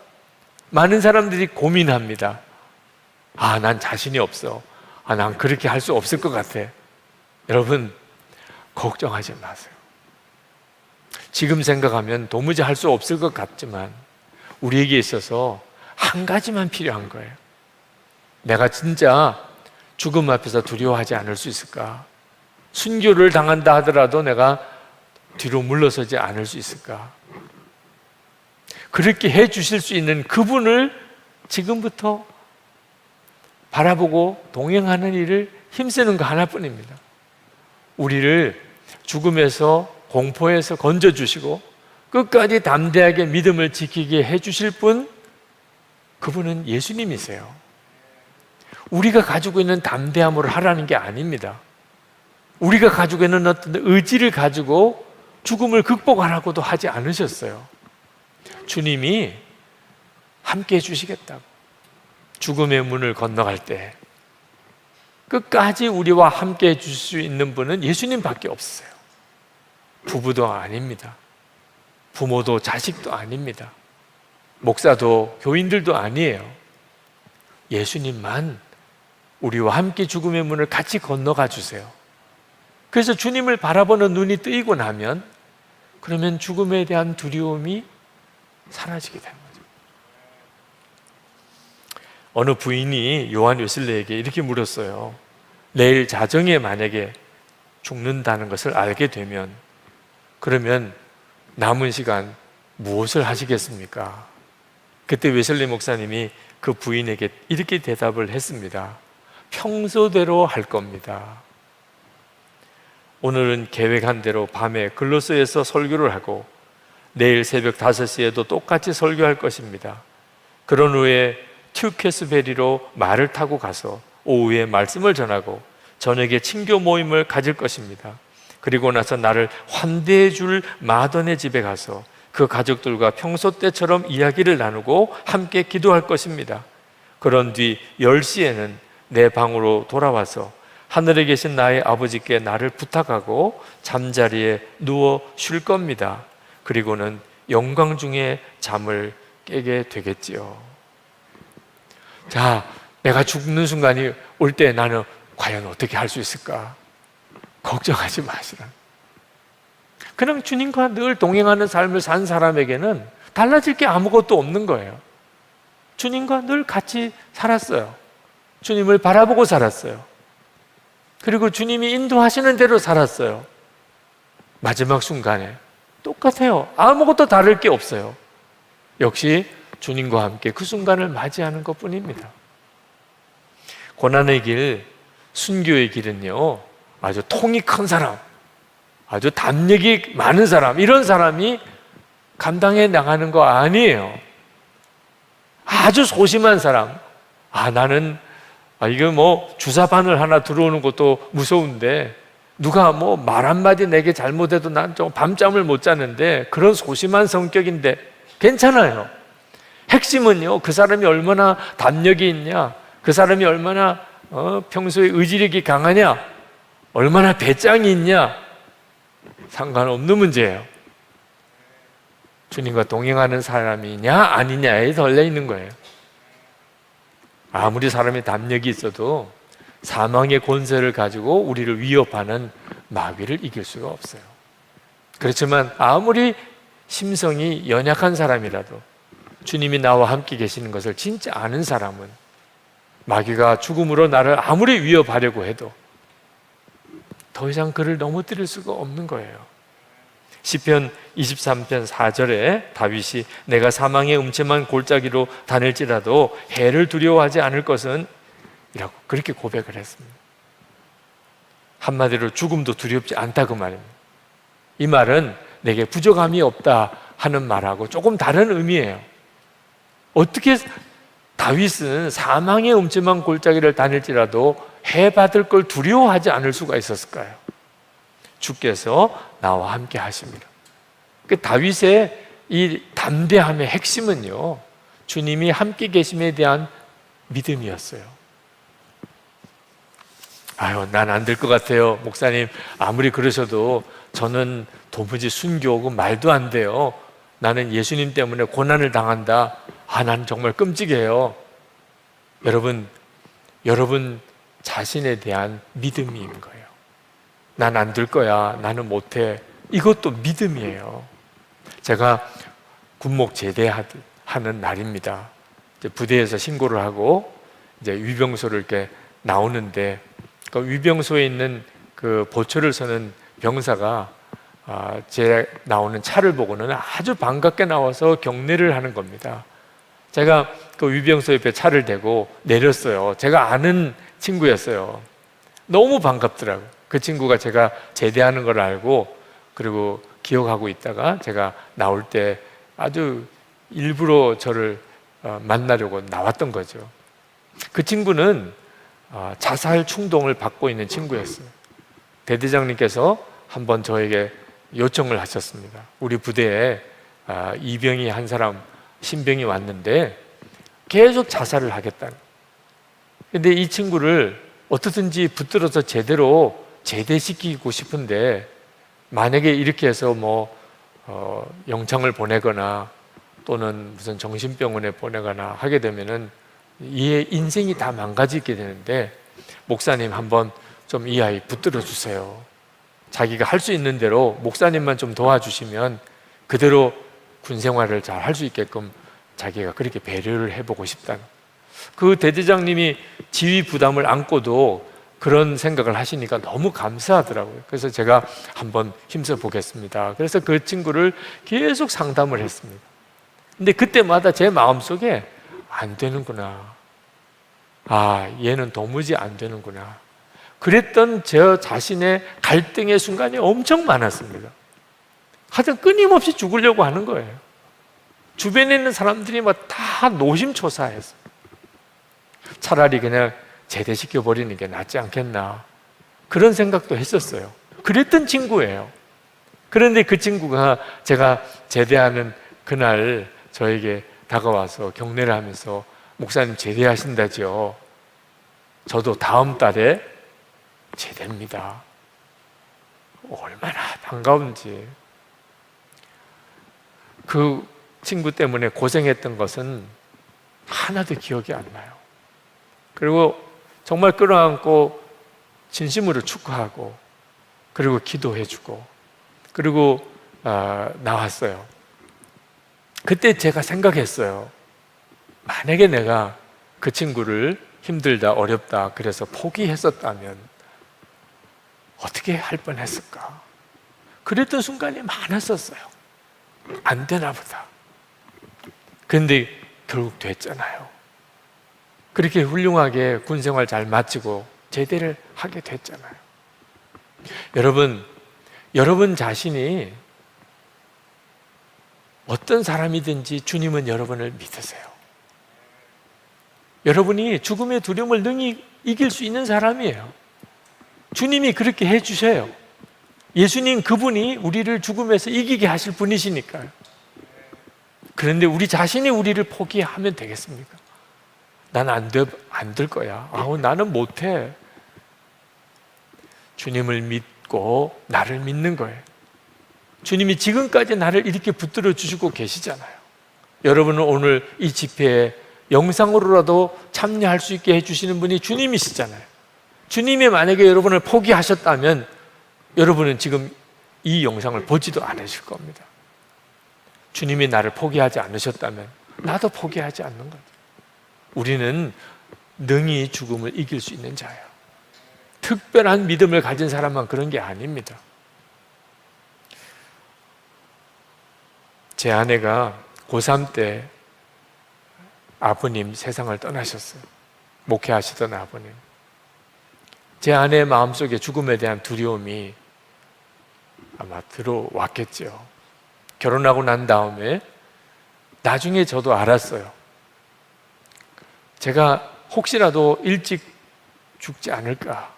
많은 사람들이 고민합니다. 난 자신이 없어. 난 그렇게 할 수 없을 것 같아. 여러분, 걱정하지 마세요. 지금 생각하면 도무지 할 수 없을 것 같지만 우리에게 있어서 한 가지만 필요한 거예요. 내가 진짜 죽음 앞에서 두려워하지 않을 수 있을까? 순교를 당한다 하더라도 내가 뒤로 물러서지 않을 수 있을까? 그렇게 해 주실 수 있는 그분을 지금부터 바라보고 동행하는 일을 힘쓰는 거 하나뿐입니다. 우리를 죽음에서, 공포에서 건져주시고 끝까지 담대하게 믿음을 지키게 해주실 분, 그분은 예수님이세요. 우리가 가지고 있는 담대함으로 하라는 게 아닙니다. 우리가 가지고 있는 어떤 의지를 가지고 죽음을 극복하라고도 하지 않으셨어요. 주님이 함께 해주시겠다고. 죽음의 문을 건너갈 때 끝까지 우리와 함께 해줄 수 있는 분은 예수님밖에 없어요. 부부도 아닙니다. 부모도 자식도 아닙니다. 목사도 교인들도 아니에요. 예수님만 우리와 함께 죽음의 문을 같이 건너가 주세요. 그래서 주님을 바라보는 눈이 뜨이고 나면, 그러면 죽음에 대한 두려움이 사라지게 되는 거죠. 어느 부인이 요한 웨슬레에게 이렇게 물었어요. 내일 자정에 만약에 죽는다는 것을 알게 되면 그러면 남은 시간 무엇을 하시겠습니까? 그때 웨슬리 목사님이 그 부인에게 이렇게 대답을 했습니다. 평소대로 할 겁니다. 오늘은 계획한 대로 밤에 글로스에서 설교를 하고 내일 새벽 5시에도 똑같이 설교할 것입니다. 그런 후에 튜캐스베리로 말을 타고 가서 오후에 말씀을 전하고 저녁에 친교 모임을 가질 것입니다. 그리고 나서 나를 환대해 줄 마던의 집에 가서 그 가족들과 평소 때처럼 이야기를 나누고 함께 기도할 것입니다. 그런 뒤 10시에는 내 방으로 돌아와서 하늘에 계신 나의 아버지께 나를 부탁하고 잠자리에 누워 쉴 겁니다. 그리고는 영광 중에 잠을 깨게 되겠지요. 자, 내가 죽는 순간이 올 때 나는 과연 어떻게 할 수 있을까? 걱정하지 마시라. 그냥 주님과 늘 동행하는 삶을 산 사람에게는 달라질 게 아무것도 없는 거예요. 주님과 늘 같이 살았어요. 주님을 바라보고 살았어요. 그리고 주님이 인도하시는 대로 살았어요. 마지막 순간에 똑같아요. 아무것도 다를 게 없어요. 역시 주님과 함께 그 순간을 맞이하는 것뿐입니다. 고난의 길, 순교의 길은요, 아주 통이 큰 사람, 아주 담력이 많은 사람, 이런 사람이 감당해 나가는 거 아니에요. 아주 소심한 사람, 나는 이거 뭐 주사바늘 하나 들어오는 것도 무서운데 누가 뭐 말 한마디 내게 잘못해도 난 좀 밤잠을 못 자는데 그런 소심한 성격인데 괜찮아요. 핵심은요, 그 사람이 얼마나 담력이 있냐, 그 사람이 얼마나 평소에 의지력이 강하냐, 얼마나 배짱이 있냐, 상관없는 문제예요. 주님과 동행하는 사람이냐 아니냐에 달려 있는 거예요. 아무리 사람의 담력이 있어도 사망의 권세를 가지고 우리를 위협하는 마귀를 이길 수가 없어요. 그렇지만 아무리 심성이 연약한 사람이라도 주님이 나와 함께 계시는 것을 진짜 아는 사람은 마귀가 죽음으로 나를 아무리 위협하려고 해도 더 이상 그를 넘어뜨릴 수가 없는 거예요. 시편 23편 4절에 다윗이 내가 사망의 음침한 골짜기로 다닐지라도 해를 두려워하지 않을 것은 이라고 그렇게 고백을 했습니다. 한마디로 죽음도 두렵지 않다 그 말입니다. 이 말은 내게 부족함이 없다 하는 말하고 조금 다른 의미예요. 어떻게 다윗은 사망의 음침한 골짜기를 다닐지라도 해 받을 걸 두려워하지 않을 수가 있었을까요? 주께서 나와 함께 하십니다. 그 다윗의 이 담대함의 핵심은요, 주님이 함께 계심에 대한 믿음이었어요. 난 안 될 것 같아요. 목사님, 아무리 그러셔도 저는 도무지 순교고 말도 안 돼요. 나는 예수님 때문에 고난을 당한다. 난 정말 끔찍해요. 여러분 자신에 대한 믿음인 거예요. 난 안 될 거야. 나는 못해. 이것도 믿음이에요. 제가 군목 제대하는 날입니다. 이제 부대에서 신고를 하고 이제 위병소를 이렇게 나오는데 그 위병소에 있는 그 보초를 서는 병사가 제 나오는 차를 보고는 아주 반갑게 나와서 경례를 하는 겁니다. 제가 그 위병소 옆에 차를 대고 내렸어요. 제가 아는 친구였어요. 너무 반갑더라고요. 그 친구가 제가 제대하는 걸 알고 그리고 기억하고 있다가 제가 나올 때 아주 일부러 저를 만나려고 나왔던 거죠. 그 친구는 자살 충동을 받고 있는 친구였어요. 대대장님께서 한번 저에게 요청을 하셨습니다. 우리 부대에 이병이 한 사람 신병이 왔는데 계속 자살을 하겠다는. 근데 이 친구를 어떻든지 붙들어서 제대로 제대시키고 싶은데 만약에 이렇게 해서 영창을 보내거나 또는 무슨 정신병원에 보내거나 하게 되면은 이 인생이 다 망가지게 되는데 목사님 한번 좀 이 아이 붙들어 주세요. 자기가 할 수 있는 대로 목사님만 좀 도와주시면 그대로 군 생활을 잘 할 수 있게끔 자기가 그렇게 배려를 해보고 싶다는. 그 대대장님이 지휘 부담을 안고도 그런 생각을 하시니까 너무 감사하더라고요. 그래서 제가 한번 힘써 보겠습니다. 그래서 그 친구를 계속 상담을 했습니다. 근데 그때마다 제 마음속에 안 되는구나. 얘는 도무지 안 되는구나. 그랬던 저 자신의 갈등의 순간이 엄청 많았습니다. 하여튼 끊임없이 죽으려고 하는 거예요. 주변에 있는 사람들이 막 다 노심초사해서 차라리 그냥 제대시켜 버리는 게 낫지 않겠나, 그런 생각도 했었어요. 그랬던 친구예요. 그런데 그 친구가 제가 제대하는 그날 저에게 다가와서 격려를 하면서 목사님 제대하신다죠. 저도 다음 달에 제대입니다. 얼마나 반가운지. 그 친구 때문에 고생했던 것은 하나도 기억이 안 나요. 그리고 정말 끌어안고 진심으로 축하하고, 그리고 기도해주고, 그리고 나왔어요. 그때 제가 생각했어요. 만약에 내가 그 친구를 힘들다, 어렵다 그래서 포기했었다면 어떻게 할 뻔했을까? 그랬던 순간이 많았었어요. 안 되나 보다. 근데 결국 됐잖아요. 그렇게 훌륭하게 군생활 잘 마치고 제대를 하게 됐잖아요. 여러분 자신이 어떤 사람이든지 주님은 여러분을 믿으세요. 여러분이 죽음의 두려움을 능히 이길 수 있는 사람이에요. 주님이 그렇게 해주셔요. 예수님 그분이 우리를 죽음에서 이기게 하실 분이시니까요. 그런데 우리 자신이 우리를 포기하면 되겠습니까? 난 안 될 거야. 나는 못해. 주님을 믿고 나를 믿는 거예요. 주님이 지금까지 나를 이렇게 붙들어 주시고 계시잖아요. 여러분은 오늘 이 집회에 영상으로라도 참여할 수 있게 해주시는 분이 주님이시잖아요. 주님이 만약에 여러분을 포기하셨다면 여러분은 지금 이 영상을 보지도 않으실 겁니다. 주님이 나를 포기하지 않으셨다면 나도 포기하지 않는 거죠. 우리는 능히 죽음을 이길 수 있는 자예요. 특별한 믿음을 가진 사람만 그런 게 아닙니다. 제 아내가 고3 때 아버님 세상을 떠나셨어요. 목회하시던 아버님. 제 아내의 마음속에 죽음에 대한 두려움이 아마 들어왔겠죠. 결혼하고 난 다음에 나중에 저도 알았어요. 제가 혹시라도 일찍 죽지 않을까,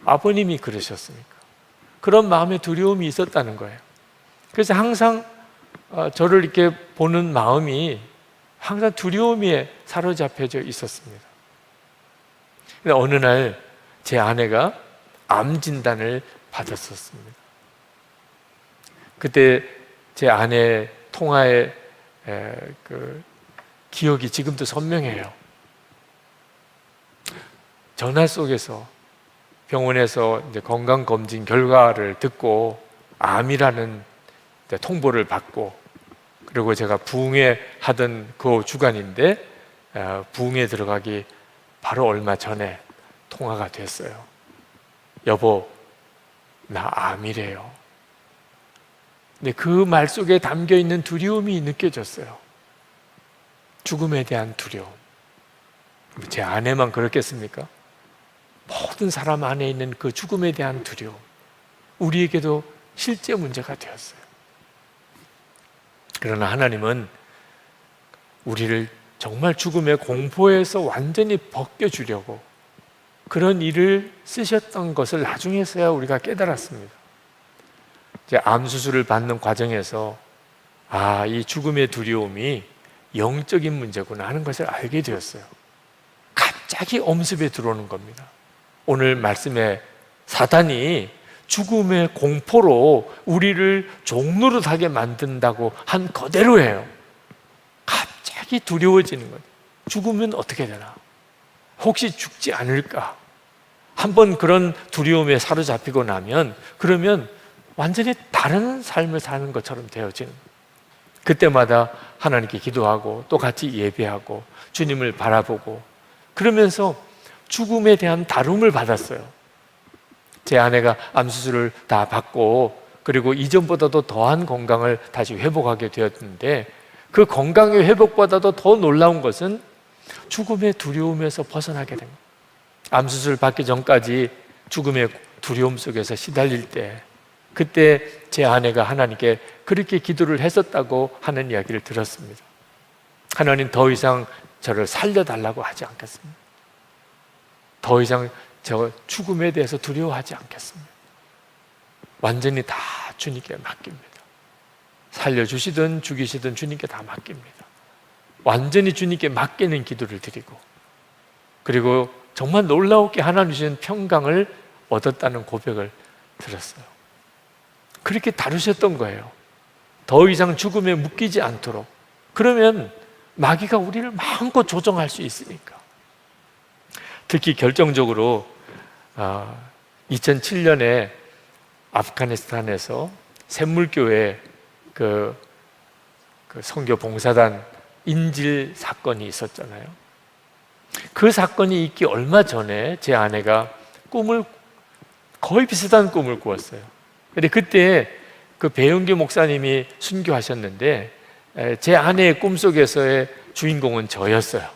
아버님이 그러셨으니까 그런 마음의 두려움이 있었다는 거예요. 그래서 항상 저를 이렇게 보는 마음이 항상 두려움에 사로잡혀져 있었습니다. 근데 어느 날 제 아내가 암 진단을 받았었습니다. 그때 제 아내 통화의 그 기억이 지금도 선명해요. 전화 속에서 병원에서 이제 건강검진 결과를 듣고 암이라는 통보를 받고, 그리고 제가 부흥회 하던 그 주간인데 부흥회 들어가기 바로 얼마 전에 통화가 됐어요. 여보, 나 암이래요. 근데 그 말 속에 담겨 있는 두려움이 느껴졌어요. 죽음에 대한 두려움. 제 아내만 그렇겠습니까? 모든 사람 안에 있는 그 죽음에 대한 두려움, 우리에게도 실제 문제가 되었어요. 그러나 하나님은 우리를 정말 죽음의 공포에서 완전히 벗겨주려고 그런 일을 쓰셨던 것을 나중에서야 우리가 깨달았습니다. 이제 암 수술을 받는 과정에서 이 죽음의 두려움이 영적인 문제구나 하는 것을 알게 되었어요. 갑자기 엄습에 들어오는 겁니다. 오늘 말씀에 사단이 죽음의 공포로 우리를 종노릇하게 만든다고 한 그대로예요. 갑자기 두려워지는 거예요. 죽으면 어떻게 되나? 혹시 죽지 않을까? 한번 그런 두려움에 사로잡히고 나면 그러면 완전히 다른 삶을 사는 것처럼 되어지는 거예요. 그때마다 하나님께 기도하고 또 같이 예배하고 주님을 바라보고 그러면서 죽음에 대한 다룸을 받았어요. 제 아내가 암수술을 다 받고 그리고 이전보다도 더한 건강을 다시 회복하게 되었는데, 그 건강의 회복보다도 더 놀라운 것은 죽음의 두려움에서 벗어나게 된 거예요. 암 수술 받기 전까지 죽음의 두려움 속에서 시달릴 때, 그때 제 아내가 하나님께 그렇게 기도를 했었다고 하는 이야기를 들었습니다. 하나님, 더 이상 저를 살려달라고 하지 않겠습니다. 더 이상 저 죽음에 대해서 두려워하지 않겠습니다. 완전히 다 주님께 맡깁니다. 살려주시든 죽이시든 주님께 다 맡깁니다. 완전히 주님께 맡기는 기도를 드리고, 그리고 정말 놀라웠게 하나님 주신 평강을 얻었다는 고백을 들었어요. 그렇게 다루셨던 거예요. 더 이상 죽음에 묶이지 않도록. 그러면 마귀가 우리를 마음껏 조종할 수 있으니까. 특히 결정적으로 2007년에 아프가니스탄에서 샘물교회 그 선교 봉사단 인질 사건이 있었잖아요. 그 사건이 있기 얼마 전에 제 아내가 거의 비슷한 꿈을 꾸었어요. 근데 그때 그 배은규 목사님이 순교하셨는데 제 아내의 꿈속에서의 주인공은 저였어요.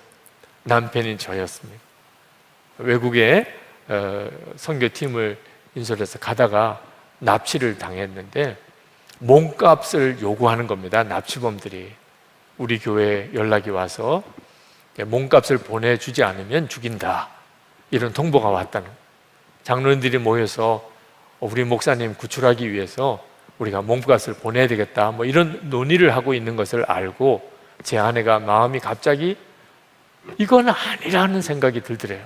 남편인 저였습니다. 외국에 선교팀을 인솔해서 가다가 납치를 당했는데 몸값을 요구하는 겁니다. 납치범들이 우리 교회에 연락이 와서 몸값을 보내주지 않으면 죽인다, 이런 통보가 왔다는. 장로님들이 모여서 우리 목사님 구출하기 위해서 우리가 몸값을 보내야 되겠다, 뭐 이런 논의를 하고 있는 것을 알고 제 아내가 마음이 갑자기 이건 아니라는 생각이 들더래요.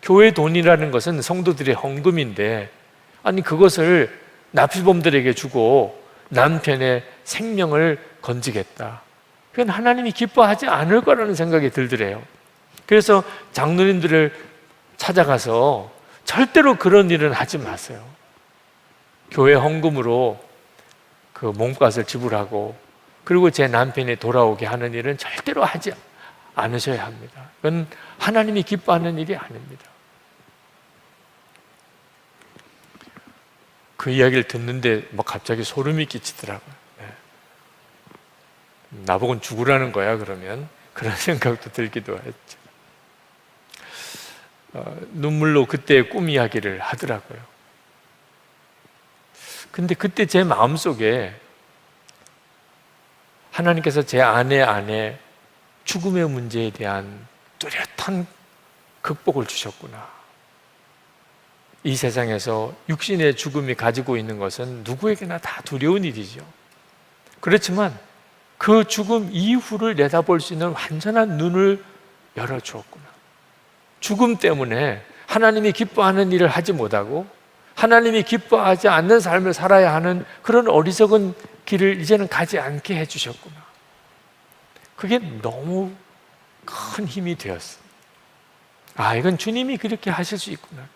교회 돈이라는 것은 성도들의 헌금인데, 아니 그것을 납치범들에게 주고 남편의 생명을 건지겠다, 그건 하나님이 기뻐하지 않을 거라는 생각이 들더래요. 그래서 장로님들을 찾아가서 절대로 그런 일은 하지 마세요. 교회 헌금으로 그 몸값을 지불하고 그리고 제 남편이 돌아오게 하는 일은 절대로 하지 않으셔야 합니다. 그건 하나님이 기뻐하는 일이 아닙니다. 그 이야기를 듣는데 갑자기 소름이 끼치더라고요. 나보고는 죽으라는 거야 그러면? 그런 생각도 들기도 했죠. 눈물로 그때의 꿈 이야기를 하더라고요. 근데 그때 제 마음속에 하나님께서 제 아내 안에 죽음의 문제에 대한 뚜렷한 극복을 주셨구나. 이 세상에서 육신의 죽음이 가지고 있는 것은 누구에게나 다 두려운 일이죠. 그렇지만 그 죽음 이후를 내다볼 수 있는 완전한 눈을 열어주었구나. 죽음 때문에 하나님이 기뻐하는 일을 하지 못하고 하나님이 기뻐하지 않는 삶을 살아야 하는 그런 어리석은 길을 이제는 가지 않게 해주셨구나. 그게 너무 큰 힘이 되었어요. 이건 주님이 그렇게 하실 수 있구나.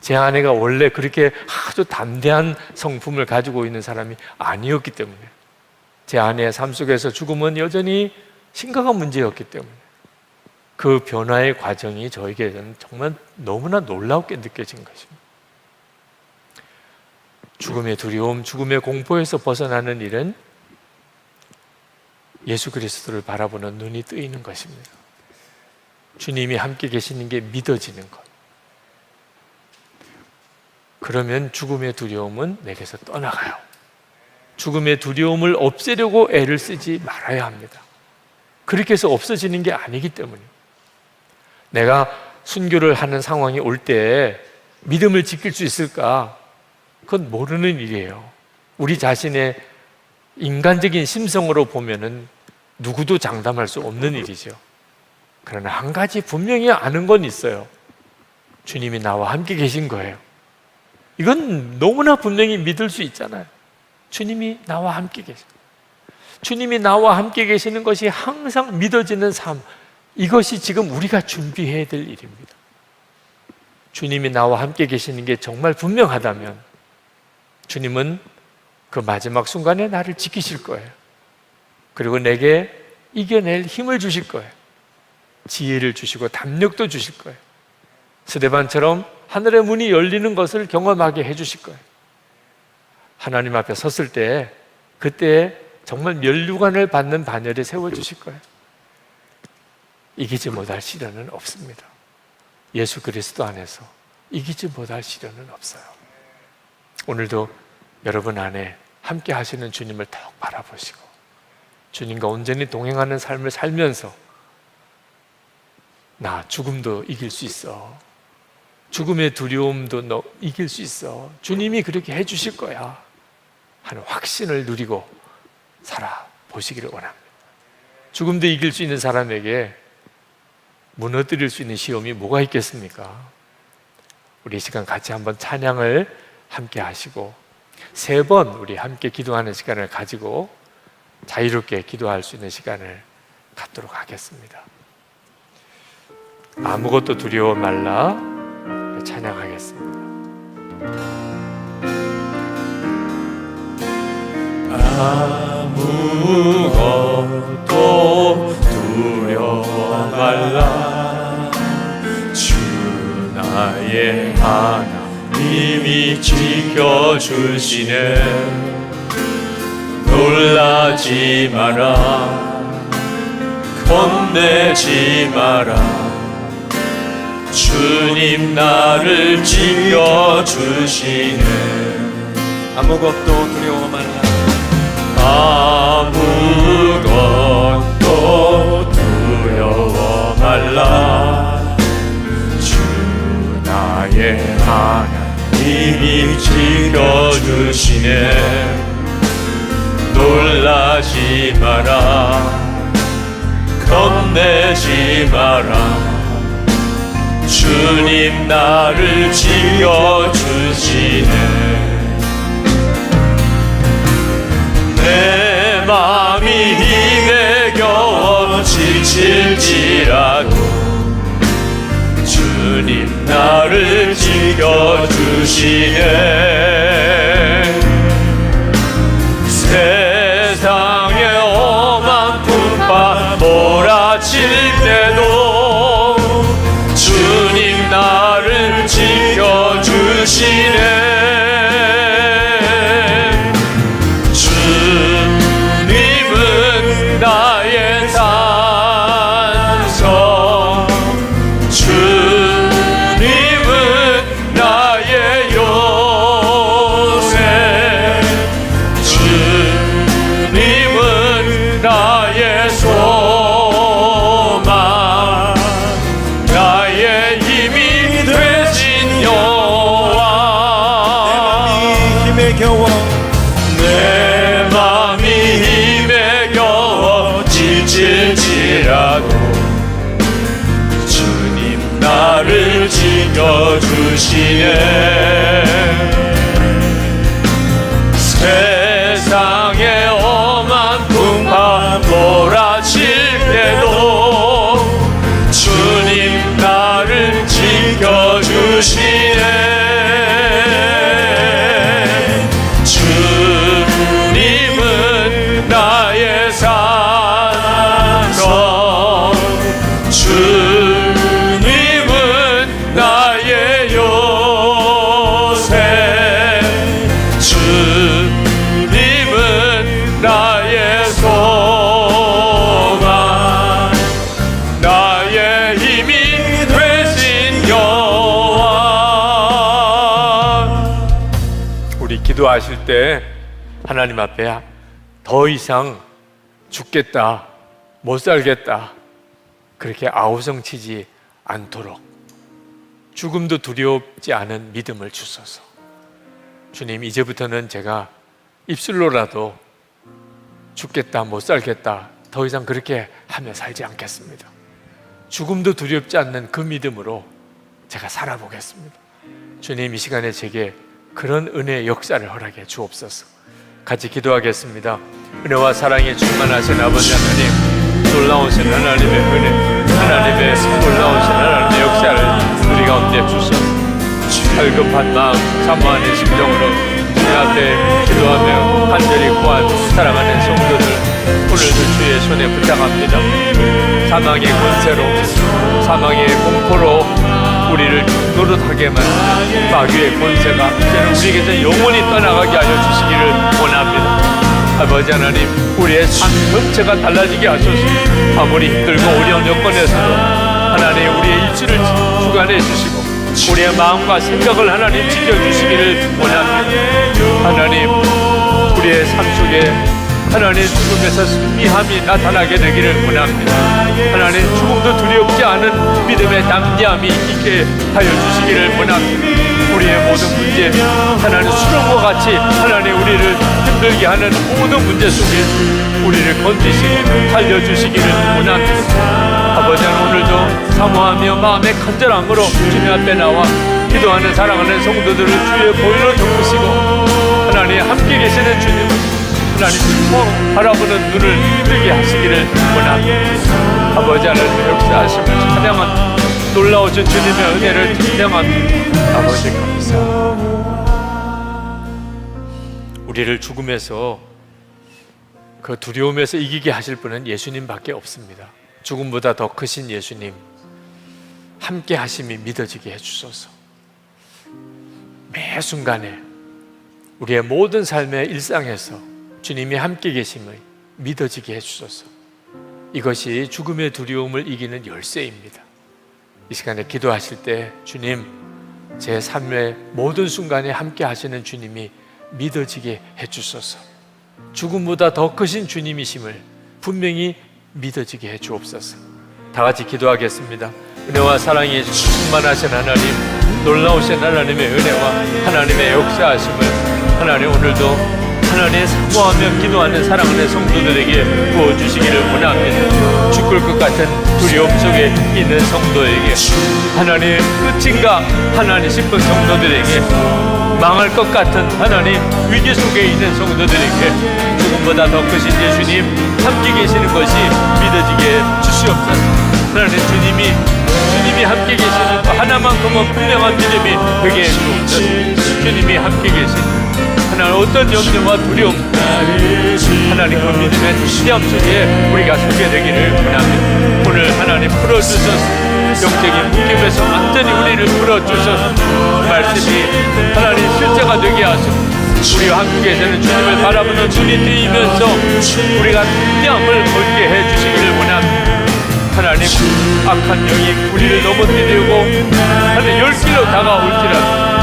제 아내가 원래 그렇게 아주 담대한 성품을 가지고 있는 사람이 아니었기 때문에, 제 아내의 삶 속에서 죽음은 여전히 심각한 문제였기 때문에 그 변화의 과정이 저에게는 정말 너무나 놀랍게 느껴진 것입니다. 죽음의 두려움, 죽음의 공포에서 벗어나는 일은 예수 그리스도를 바라보는 눈이 뜨이는 것입니다. 주님이 함께 계시는 게 믿어지는 것. 그러면 죽음의 두려움은 내게서 떠나가요. 죽음의 두려움을 없애려고 애를 쓰지 말아야 합니다. 그렇게 해서 없어지는 게 아니기 때문이에요. 내가 순교를 하는 상황이 올 때 믿음을 지킬 수 있을까? 그건 모르는 일이에요. 우리 자신의 인간적인 심성으로 보면은 누구도 장담할 수 없는 일이죠. 그러나 한 가지 분명히 아는 건 있어요. 주님이 나와 함께 계신 거예요. 이건 너무나 분명히 믿을 수 있잖아요. 주님이 나와 함께 계세요. 주님이 나와 함께 계시는 것이 항상 믿어지는 삶, 이것이 지금 우리가 준비해야 될 일입니다. 주님이 나와 함께 계시는 게 정말 분명하다면 주님은 그 마지막 순간에 나를 지키실 거예요. 그리고 내게 이겨낼 힘을 주실 거예요. 지혜를 주시고 담력도 주실 거예요. 스데반처럼 하늘의 문이 열리는 것을 경험하게 해주실 거예요. 하나님 앞에 섰을 때 그때 정말 면류관을 받는 반열에 세워주실 거예요. 이기지 못할 시련은 없습니다. 예수 그리스도 안에서 이기지 못할 시련은 없어요. 오늘도 여러분 안에 함께 하시는 주님을 더욱 바라보시고 주님과 온전히 동행하는 삶을 살면서 나 죽음도 이길 수 있어, 죽음의 두려움도 너 이길 수 있어, 주님이 그렇게 해주실 거야 하는 확신을 누리고 살아보시기를 원합니다. 죽음도 이길 수 있는 사람에게 무너뜨릴 수 있는 시험이 뭐가 있겠습니까? 우리 이 시간 같이 한번 찬양을 함께 하시고 3번 우리 함께 기도하는 시간을 가지고 자유롭게 기도할 수 있는 시간을 갖도록 하겠습니다. 아무것도 두려워 말라 찬양하겠습니다. 아무것도 두려워 말라 주 나의 하나님이 지켜주시네 놀라지 마라 겁내지 마라 주님 나를 지켜주시네 아무것도 두려워 말라 아무것도 두려워 말라 주 나의 하나님이 지켜주시네 놀라지 마라 겁내지 마라 주님 나를 지켜주시네 내 마음이 힘에 겨워 지칠지라도 주님 나를 지켜주시네 세상의 험한 풍파 몰아칠 때도 주님 나를 지켜주시네 주님은 나의 산성 주님은 나의 요새 주님은 나의 소망 나의 힘이 되신 여호와 힘에 겨워 내 맘이 힘에 겨워 지칠지라도 주님 나를 지켜주시네 세상의 험한 풍파 몰아칠 때도 주님 나를 지켜주시네 주님은 나의 산성 주님은 나의 요새 주님은 나의 소망 나의 힘이 되신 여호와 우리 기도하실 때 하나님 앞에 더 이상 죽겠다 못 살겠다 그렇게 아우성치지 않도록 죽음도 두렵지 않은 믿음을 주소서. 주님 이제부터는 제가 입술로라도 죽겠다 못 살겠다 더 이상 그렇게 하며 살지 않겠습니다. 죽음도 두렵지 않는 그 믿음으로 제가 살아보겠습니다. 주님 이 시간에 제게 그런 은혜의 역사를 허락해 주옵소서. 같이 기도하겠습니다. 은혜와 사랑에 충만하신 아버지 하나님 놀라우신 하나님의 은혜 하나님의 놀라우신 하나님의 역사를 우리 가운데 주소서. 갈급한 마음 사모하는 심정으로 주님 앞에 기도하며 간절히 구한 사랑하는 성도들 오늘도 주의 손에 부탁합니다. 사망의 권세로 사망의 공포로 우리를 노릇하게 만든 마귀의 권세가 이제는 우리에게서 영원히 떠나가게 하여 주시기를 원합니다. 아버지 하나님 우리의 삶 전체가 달라지게 하소서. 아무리 힘들고 어려운 여건에서도 하나님 우리의 입술을 주관해 주시고 우리의 마음과 생각을 하나님 지켜주시기를 원합니다. 하나님, 우리의 삶 속에 하나님 죽음에서 승리함이 나타나게 되기를 원합니다. 하나님, 죽음도 두렵지 않은 믿음의 담대함이 있게 하여 주시기를 원합니다. 우리의 모든 문제, 하나님 수렁과 같이 하나님 우리를 힘들게 하는 모든 문제 속에 우리를 건지시고 살려주시기를 원합니다. 아버지, 오늘도 사모하며 마음의 간절함으로 주님 앞에 나와 기도하는 사랑하는 성도들을 주의 보혈로 덮으시고 하나님 함께 계시는 주님, 하나님 성 바라보는 눈을 뜨게 하시기를 원합니다. 아버지, 하나님의 역사하심을 찬양한 놀라우신 주님의 은혜를 찬양합니다. 아버지, 감사합니다. 우리를 죽음에서 그 두려움에서 이기게 하실 분은 예수님밖에 없습니다. 죽음보다 더 크신 예수님, 함께 하심이 믿어지게 해주소서. 매 순간에 우리의 모든 삶의 일상에서 주님이 함께 계심을 믿어지게 해주소서. 이것이 죽음의 두려움을 이기는 열쇠입니다. 이 시간에 기도하실 때 주님, 제 삶의 모든 순간에 함께 하시는 주님이 믿어지게 해주소서. 죽음보다 더 크신 주님이심을 분명히 믿어지게 해주옵소서. 다 같이 기도하겠습니다. 은혜와 사랑이 충만하신 하나님, 놀라우신 하나님의 은혜와 하나님의 역사하심을 하나님 오늘도 하나님 사모하며 기도하는 사랑하는 성도들에게 부어주시기를 원합니다. 죽을 것 같은 두려움 속에 있는 성도에게, 하나님 끝인가 하나님 싶은 성도들에게, 망할 것 같은 하나님 위기 속에 있는 성도들에게 죽음보다 더 크신 예수님 함께 계시는 것이 믿어지게 주시옵소서. 하나님, 주님이 함께 계시는 것 하나만큼은 분명한 믿음이 되게 해주옵소서. 주님이 함께 계시는 하나님 어떤 염려와 두려움, 하나님 그 믿음의 시험 속에 우리가 서게 되기를 원합니다. 오늘 하나님 풀어주셔서 영적인 묶임에서 완전히 우리를 풀어주셔서 말씀이 하나님 실제가 되게 하시고 우리와 한국에서는 주님을 바라보는 눈이 뜨이면서 우리가 담대함을 얻게 해주시기를 원합니다. 하나님, 악한 영이 우리를 넘어뜨리고 하나님 10길로 다가올지라도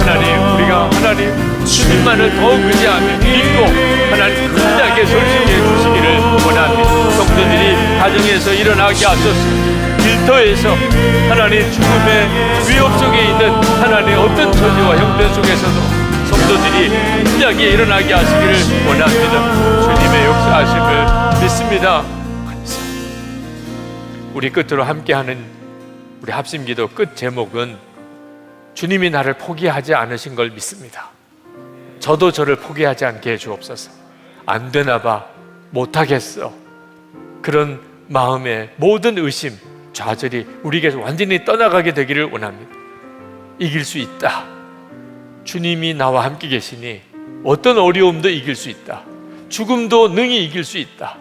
하나님, 우리가 하나님 주님만을 더욱 의지하며 믿고 하나님 극하게 솔직히 해주시기를 원합니다. 성도들이 가정에서 일어나게 하소서. 일터에서 하나님 죽음의 위협 속에 있는 하나님 어떤 처지와 형편 속에서도 성도들이 힘차게 일어나게 하시기를 원합니다. 주님의 역사하심을 믿습니다. 우리 끝으로 함께하는 우리 합심기도 끝 제목은 주님이 나를 포기하지 않으신 걸 믿습니다. 저도 저를 포기하지 않게 해주옵소서. 안 되나 봐, 못하겠어, 그런 마음의 모든 의심, 좌절이 우리에게서 완전히 떠나가게 되기를 원합니다. 이길 수 있다. 주님이 나와 함께 계시니 어떤 어려움도 이길 수 있다. 죽음도 능히 이길 수 있다.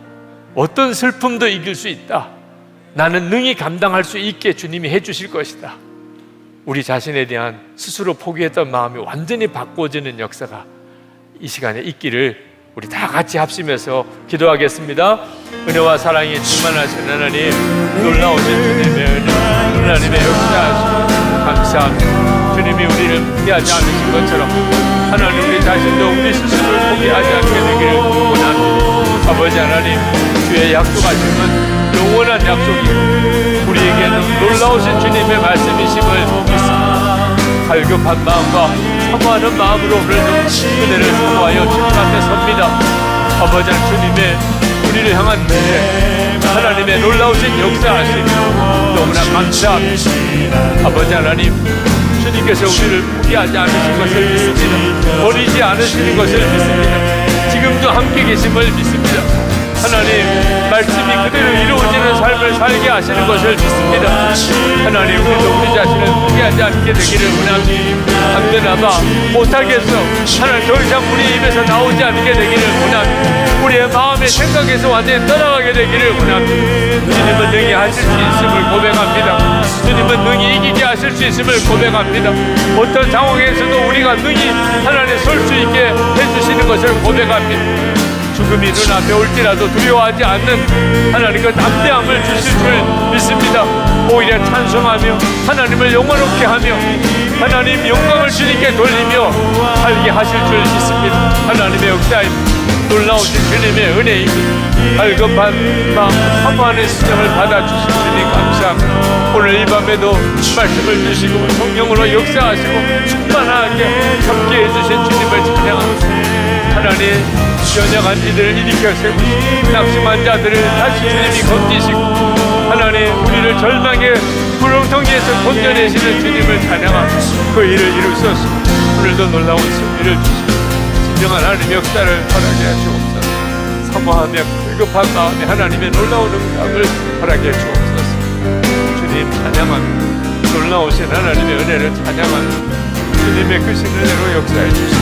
어떤 슬픔도 이길 수 있다. 나는 능히 감당할 수 있게 주님이 해주실 것이다. 우리 자신에 대한 스스로 포기했던 마음이 완전히 바꿔지는 역사가 이 시간에 있기를 우리 다 같이 합심해서 기도하겠습니다. 은혜와 사랑이 충만하신 하나님, 놀라우신 주님의 은혜, 하나님의 역사하심 감사합니다. 주님이 우리를 포기하지 않으신 것처럼 하나님 우리 자신도 우리 스스로를 포기하지 않게 되기를 원합니다. 아버지 하나님, 주의 약속하심은 영원한 약속이 우리에게는 놀라우신 주님의 말씀이심을 믿습니다. 갈급한 마음과 사모하는 마음으로 오늘도 그대를 사모하여 주님 앞에 섭니다. 아버지 주님의 우리를 향한 미래, 하나님의 놀라우신 역사하심 너무나 감사합니다. 아버지 하나님, 주님께서 우리를 포기하지 않으신 것을 믿습니다. 버리지 않으시는 것을 믿습니다. 지금도 함께 계심을 믿습니다. 하나님, 말씀이 그대로 이루어지는 삶을 살게 하시는 것을 믿습니다. 하나님, 우리도 우리 자신을 포기하지 않게 되기를 원합니다. 안 되나봐, 못하겠어, 하나님 더 이상 우리 입에서 나오지 않게 되기를 원합니다. 우리의 마음의 생각에서 완전히 떠나가게 되기를 원합니다. 주님은 능히 하실 수 있음을 고백합니다. 주님은 능히 이기게 하실 수 있음을 고백합니다. 어떤 상황에서도 우리가 능히 하나님 설 수 있게 해주시는 것을 고백합니다. 죽음이 눈앞에 올지라도 두려워하지 않는 하나님 그 담대함을 주실 줄 믿습니다. 오히려 찬송하며 하나님을 영원롭게 하며 하나님 영광을 주님께 돌리며 살게 하실 줄 믿습니다. 하나님의 역사입니다. 놀라우신 주님의 은혜입니다. 갈급한 마음 사모하는 심령을 받아주신 주님 감사합니다. 오늘 이 밤에도 말씀을 주시고 성령으로 역사하시고 충만하게 함께 해주신 주님을 찬양합니다. 하나님 연약한 이들을 일으켜 세우시고 낙심한 자들을 다시 주님이 건지시고 하나님 우리를 절망의 구렁텅이에서 건져내시는 주님을 찬양합니다. 그 일을 이루소서. 오늘도 놀라운 승리를 주시고 진정한 하나님의 역사를 허락해 주옵소서. 사모하며 급한 마음에 하나님의 놀라운 응답을 허락해 주옵소서. 주님 찬양합니다. 놀라우신 하나님의 은혜를 찬양합니다. 주님의 크신 은혜로 역사해 주시옵소서.